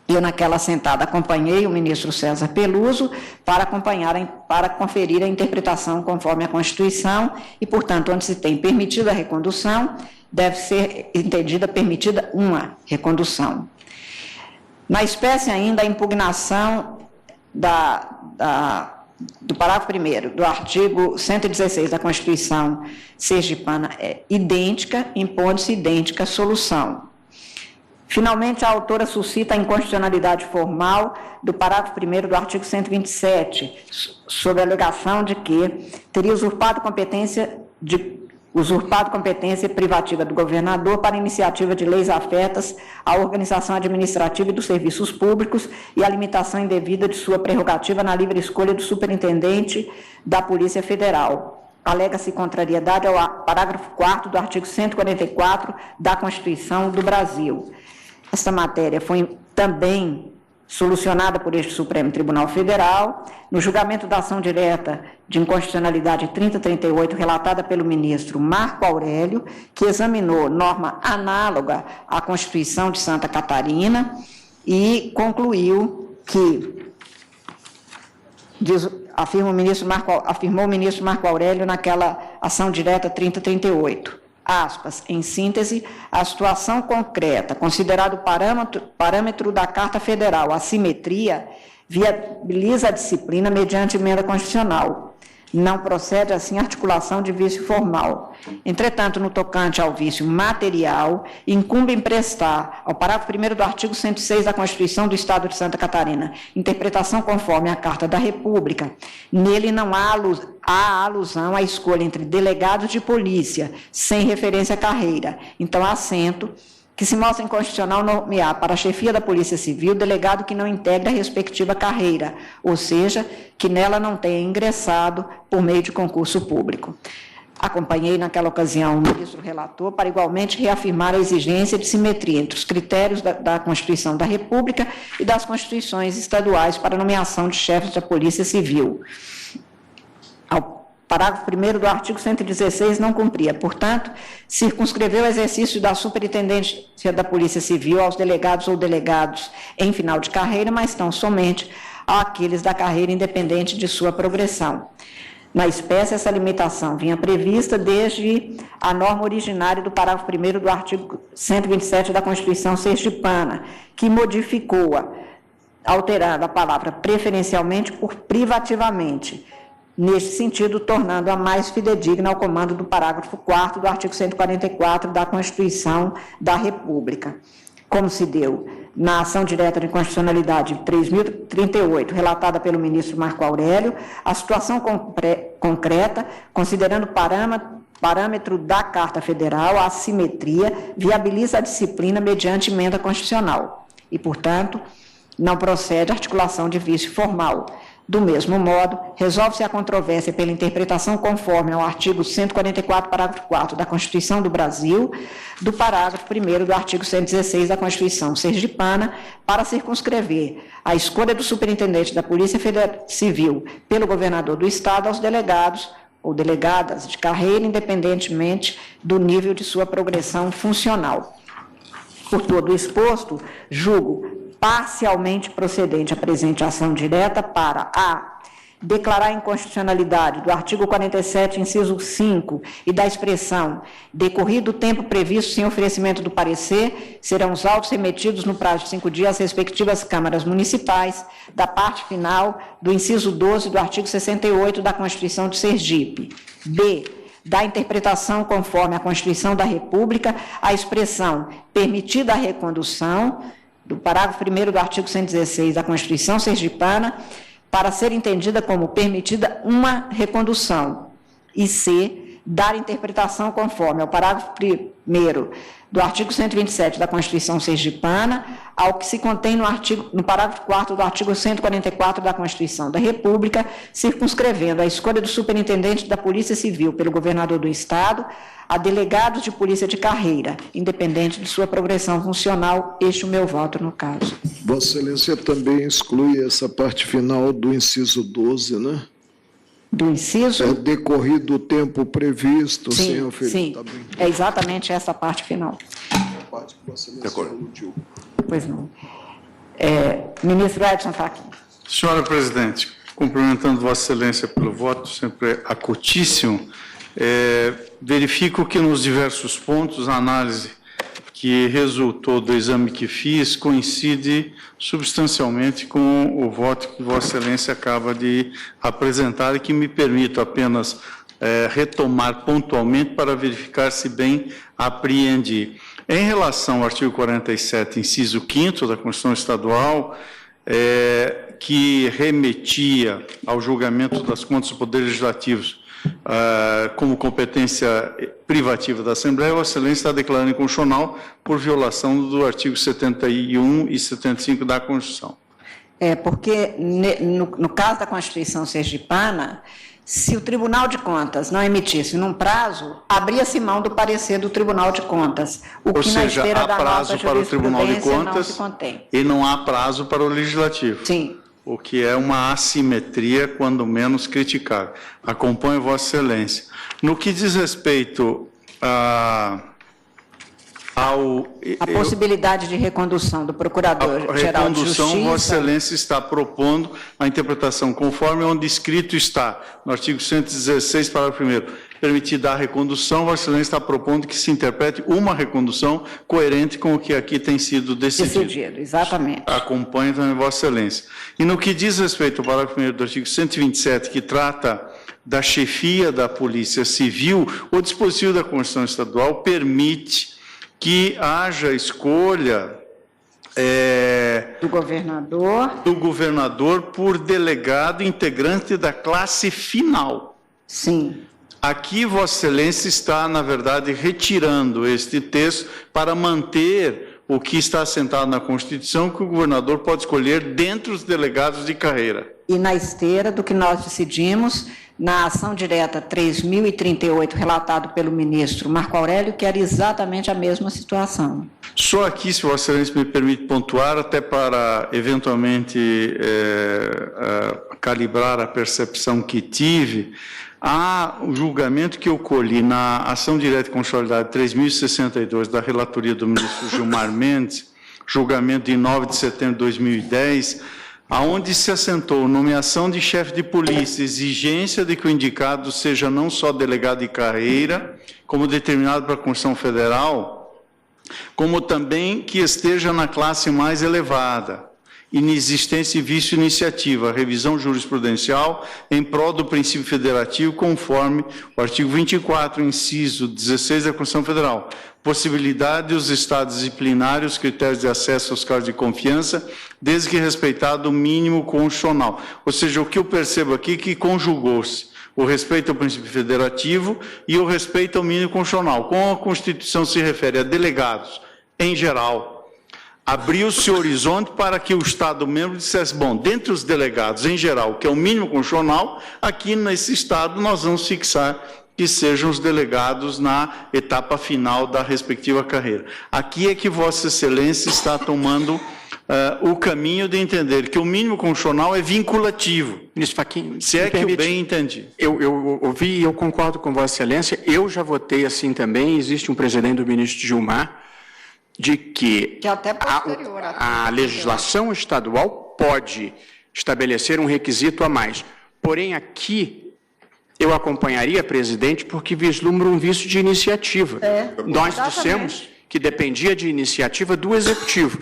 Eu, naquela sentada, acompanhei o ministro César Peluso para conferir a interpretação conforme a Constituição e, portanto, onde se tem permitida a recondução, deve ser entendida permitida uma recondução. Na espécie ainda, a impugnação do parágrafo 1º do artigo 116 da Constituição sergipana é idêntica, impondo-se idêntica solução. Finalmente, a autora suscita a inconstitucionalidade formal do parágrafo 1º do artigo 127, sob a alegação de que teria usurpado competência privativa do governador para iniciativa de leis afetas à organização administrativa e dos serviços públicos e à limitação indevida de sua prerrogativa na livre escolha do superintendente da Polícia Federal. Alega-se contrariedade ao parágrafo 4º do artigo 144 da Constituição do Brasil. Esta matéria foi também solucionada por este Supremo Tribunal Federal, no julgamento da ação direta de inconstitucionalidade 3038, relatada pelo ministro Marco Aurélio, que examinou norma análoga à Constituição de Santa Catarina e concluiu que, afirmou o ministro Marco Aurélio naquela ação direta 3038, aspas, em síntese, a situação concreta, considerado parâmetro da Carta Federal, a simetria, viabiliza a disciplina mediante emenda constitucional. Não procede, assim, articulação de vício formal. Entretanto, no tocante ao vício material, incumbe emprestar, ao parágrafo 1º do artigo 106 da Constituição do Estado de Santa Catarina, interpretação conforme a Carta da República. Nele não há alusão à escolha entre delegados de polícia, sem referência à carreira. Então, há assento que se mostra inconstitucional nomear para a chefia da Polícia Civil delegado que não integra a respectiva carreira, ou seja, que nela não tenha ingressado por meio de concurso público. Acompanhei naquela ocasião o ministro relator para igualmente reafirmar a exigência de simetria entre os critérios da Constituição da República e das constituições estaduais para nomeação de chefes da Polícia Civil. Parágrafo 1º do artigo 116 não cumpria, portanto, circunscreveu o exercício da superintendência da Polícia Civil aos delegados ou delegados em final de carreira, mas tão somente àqueles da carreira independente de sua progressão. Na espécie, essa limitação vinha prevista desde a norma originária do parágrafo 1º do artigo 127 da Constituição sergipana, que modificou-a, alterando a palavra preferencialmente por privativamente, neste sentido, tornando-a mais fidedigna ao comando do parágrafo 4º do artigo 144 da Constituição da República. Como se deu na ação direta de constitucionalidade 3038, relatada pelo ministro Marco Aurélio, a situação concreta, considerando parâmetro da Carta Federal, a assimetria, viabiliza a disciplina mediante emenda constitucional e, portanto, não procede a articulação de vício formal. Do mesmo modo, resolve-se a controvérsia pela interpretação conforme ao artigo 144, parágrafo 4 da Constituição do Brasil, do parágrafo 1º do artigo 116 da Constituição sergipana, para circunscrever a escolha do superintendente da Polícia Civil pelo governador do Estado aos delegados ou delegadas de carreira, independentemente do nível de sua progressão funcional. Por todo o exposto, julgo parcialmente procedente a presente ação direta para a. Declarar a inconstitucionalidade do artigo 47, inciso 5, e da expressão decorrido o tempo previsto sem oferecimento do parecer, serão os autos remetidos no prazo de 5 dias às respectivas câmaras municipais, da parte final do inciso 12 do artigo 68 da Constituição de Sergipe. B. Da interpretação conforme a Constituição da República, a expressão permitida a recondução, do parágrafo 1º do artigo 116 da Constituição sergipana, para ser entendida como permitida uma recondução, e C, dar interpretação conforme ao parágrafo 1º do artigo 127 da Constituição sergipana, ao que se contém no parágrafo 4º do artigo 144 da Constituição da República, circunscrevendo a escolha do superintendente da Polícia Civil pelo governador do Estado a delegados de polícia de carreira, independente de sua progressão funcional. Este é o meu voto no caso. Vossa Excelência também exclui essa parte final do inciso 12, né? Do inciso? É decorrido o tempo previsto, sem oferecer. Sim, é exatamente essa parte final. A parte que Vossa Excelência aludiu. Pois não. Ministro Edson Fachin. Senhora Presidente, cumprimentando Vossa Excelência pelo voto, sempre acutíssimo, verifico que nos diversos pontos a análise que resultou do exame que fiz coincide substancialmente com o voto que Vossa Excelência acaba de apresentar e que me permito apenas retomar pontualmente para verificar se bem apreendi. Em relação ao artigo 47, inciso 5º da Constituição Estadual, que remetia ao julgamento das contas do Poder Legislativo como competência privativa da Assembleia, Vossa Excelência está declarando inconstitucional por violação do artigo 71 e 75 da Constituição. Porque no caso da Constituição sergipana, se o Tribunal de Contas não emitisse num prazo, abria-se mão do parecer do Tribunal de Contas, o que na esteira da nossa jurisprudência não se contém. E não há prazo para o Legislativo. Sim. O que é uma assimetria, quando menos criticável. Acompanho Vossa Excelência. No que diz respeito a possibilidade de recondução do Procurador-Geral de Justiça. Vossa Excelência está propondo a interpretação conforme onde escrito está, no artigo 116, parágrafo 1º, permitida a recondução, Vossa Excelência está propondo que se interprete uma recondução coerente com o que aqui tem sido decidido. Exatamente. Acompanho também Vossa Excelência. E no que diz respeito ao parágrafo 1º do artigo 127, que trata da chefia da Polícia Civil, o dispositivo da Constituição Estadual permite que haja escolha do governador por delegado integrante da classe final. Sim. Aqui Vossa Excelência está, na verdade, retirando este texto para manter o que está assentado na Constituição, que o governador pode escolher dentre os delegados de carreira. E na esteira do que nós decidimos na ação direta 3038, relatado pelo ministro Marco Aurélio, que era exatamente a mesma situação. Só aqui, se Vossa Excelência me permite pontuar, até para, eventualmente, calibrar a percepção que tive, há o julgamento que eu colhi na ação direta de constitucionalidade 3062 da relatoria do ministro Gilmar Mendes, julgamento de 9 de setembro de 2010, aonde se assentou nomeação de chefe de polícia, exigência de que o indicado seja não só delegado de carreira, como determinado pela Constituição Federal, como também que esteja na classe mais elevada, inexistência e vício iniciativa, revisão jurisprudencial em prol do princípio federativo, conforme o artigo 24, inciso 16 da Constituição Federal. Possibilidade dos estados disciplinares, critérios de acesso aos cargos de confiança, desde que respeitado o mínimo constitucional. Ou seja, o que eu percebo aqui é que conjugou-se o respeito ao princípio federativo e o respeito ao mínimo constitucional. Como a Constituição se refere a delegados, em geral, abriu-se o horizonte para que o Estado-membro dissesse, bom, dentre os delegados, em geral, que é o mínimo constitucional, aqui nesse Estado nós vamos fixar que sejam os delegados na etapa final da respectiva carreira. Aqui é que Vossa Excelência está tomando o caminho de entender que o mínimo constitucional é vinculativo. Ministro Fachin, se é que eu bem entendi. Eu ouvi e eu concordo com Vossa Excelência, eu já votei assim também, existe um precedente do ministro Gilmar, de que até posterior, a legislação estadual pode estabelecer um requisito a mais. Porém, aqui, eu acompanharia, presidente, porque vislumbra um vício de iniciativa. Nós dissemos que dependia de iniciativa do Executivo.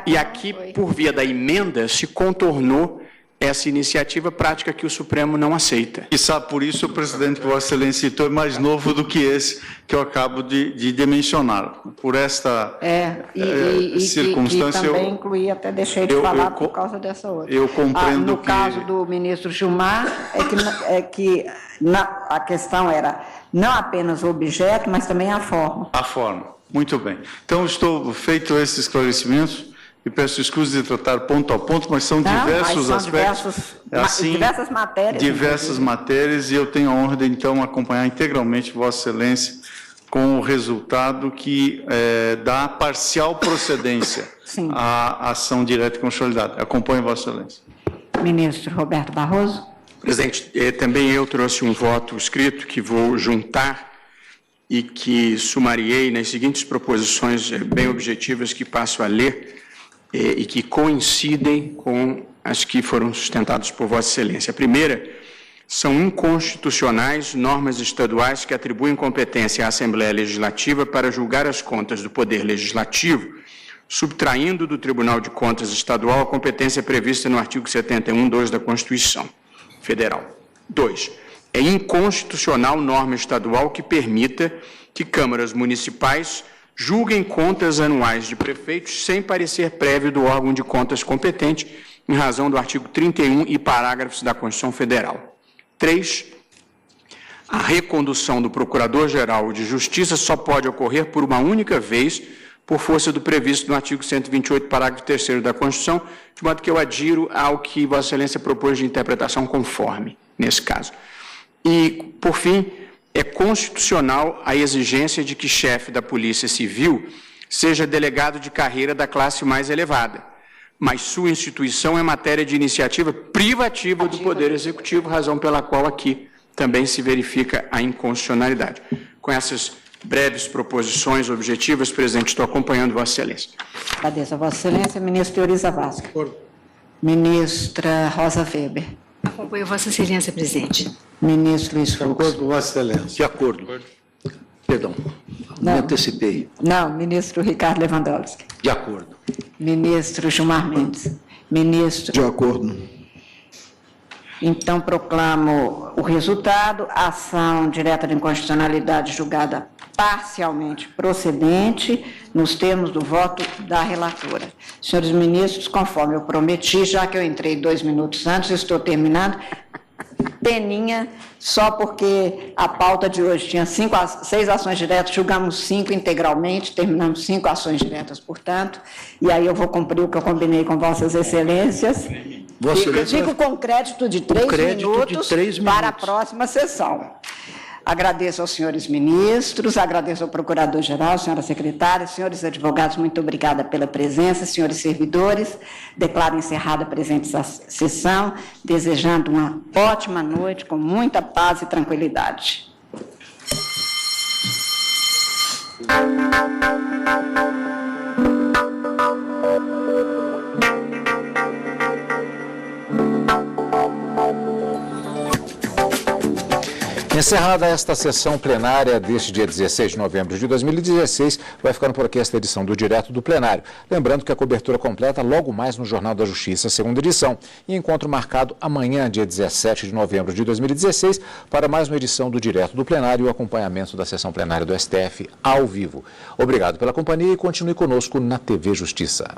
E aqui por via da emenda, se contornou essa iniciativa prática que o Supremo não aceita. E sabe, por isso o presidente que Vossa Excelência citou é mais novo do que esse que eu acabo de mencionar. Por esta circunstância... E também incluí, até deixei de falar por causa dessa outra. Eu compreendo no caso do ministro Gilmar, a questão era não apenas o objeto, mas também a forma. A forma. Muito bem. Então, estou feito esses esclarecimentos e peço desculpas de tratar ponto a ponto, mas são diversos aspectos. Diversas matérias. Diversas matérias, e eu tenho a honra de, então, acompanhar integralmente Vossa Excelência com o resultado que dá parcial procedência à ação direta e constitucionalidade. Acompanho Vossa Excelência. Ministro Roberto Barroso. Presidente, também eu trouxe um voto escrito que vou juntar e que sumariei nas seguintes proposições bem objetivas que passo a ler e que coincidem com as que foram sustentadas por Vossa Excelência. A primeira, são inconstitucionais normas estaduais que atribuem competência à Assembleia Legislativa para julgar as contas do Poder Legislativo, subtraindo do Tribunal de Contas Estadual a competência prevista no artigo 71(2) da Constituição Federal. 2. É inconstitucional norma estadual que permita que câmaras municipais julguem contas anuais de prefeitos sem parecer prévio do órgão de contas competente, em razão do artigo 31 e parágrafos da Constituição Federal. 3. A recondução do Procurador-Geral de Justiça só pode ocorrer por uma única vez, por força do previsto no artigo 128, parágrafo 3º da Constituição, de modo que eu adiro ao que Vossa Excelência propôs de interpretação conforme, nesse caso. E, por fim, é constitucional a exigência de que chefe da Polícia Civil seja delegado de carreira da classe mais elevada, mas sua instituição é matéria de iniciativa privativa do Poder Executivo, razão pela qual aqui também se verifica a inconstitucionalidade. Com essas breves proposições objetivas, presidente, estou acompanhando Vossa Excelência. Agradeço a Vossa Excelência. Ministro Teoriza Vasco. Ministra Rosa Weber. Acompanho Vossa Excelência, presidente. Ministro Luiz Fux. De acordo com Vossa Excelência. De acordo. Perdão, me antecipei. Não, ministro Ricardo Lewandowski. De acordo. Ministro Gilmar Mendes. Ministro. De acordo. Então, proclamo o resultado. A ação direta de inconstitucionalidade julgada parcialmente procedente, nos termos do voto da relatora. Senhores ministros, conforme eu prometi, já que eu entrei 2 minutos antes, estou terminando. Peninha, só porque a pauta de hoje tinha 6 ações diretas, julgamos 5 integralmente, terminamos 5 ações diretas, portanto, e aí eu vou cumprir o que eu combinei com Vossas Excelências. Fico com crédito de 3 minutos para a próxima sessão. Agradeço aos senhores ministros, agradeço ao procurador-geral, senhora secretária, senhores advogados, muito obrigada pela presença, senhores servidores, declaro encerrada a presente sessão, desejando uma ótima noite, com muita paz e tranquilidade. Encerrada esta sessão plenária deste dia 16 de novembro de 2016, vai ficando por aqui esta edição do Direto do Plenário. Lembrando que a cobertura completa logo mais no Jornal da Justiça, segunda edição. E encontro marcado amanhã, dia 17 de novembro de 2016, para mais uma edição do Direto do Plenário e o acompanhamento da sessão plenária do STF ao vivo. Obrigado pela companhia e continue conosco na TV Justiça.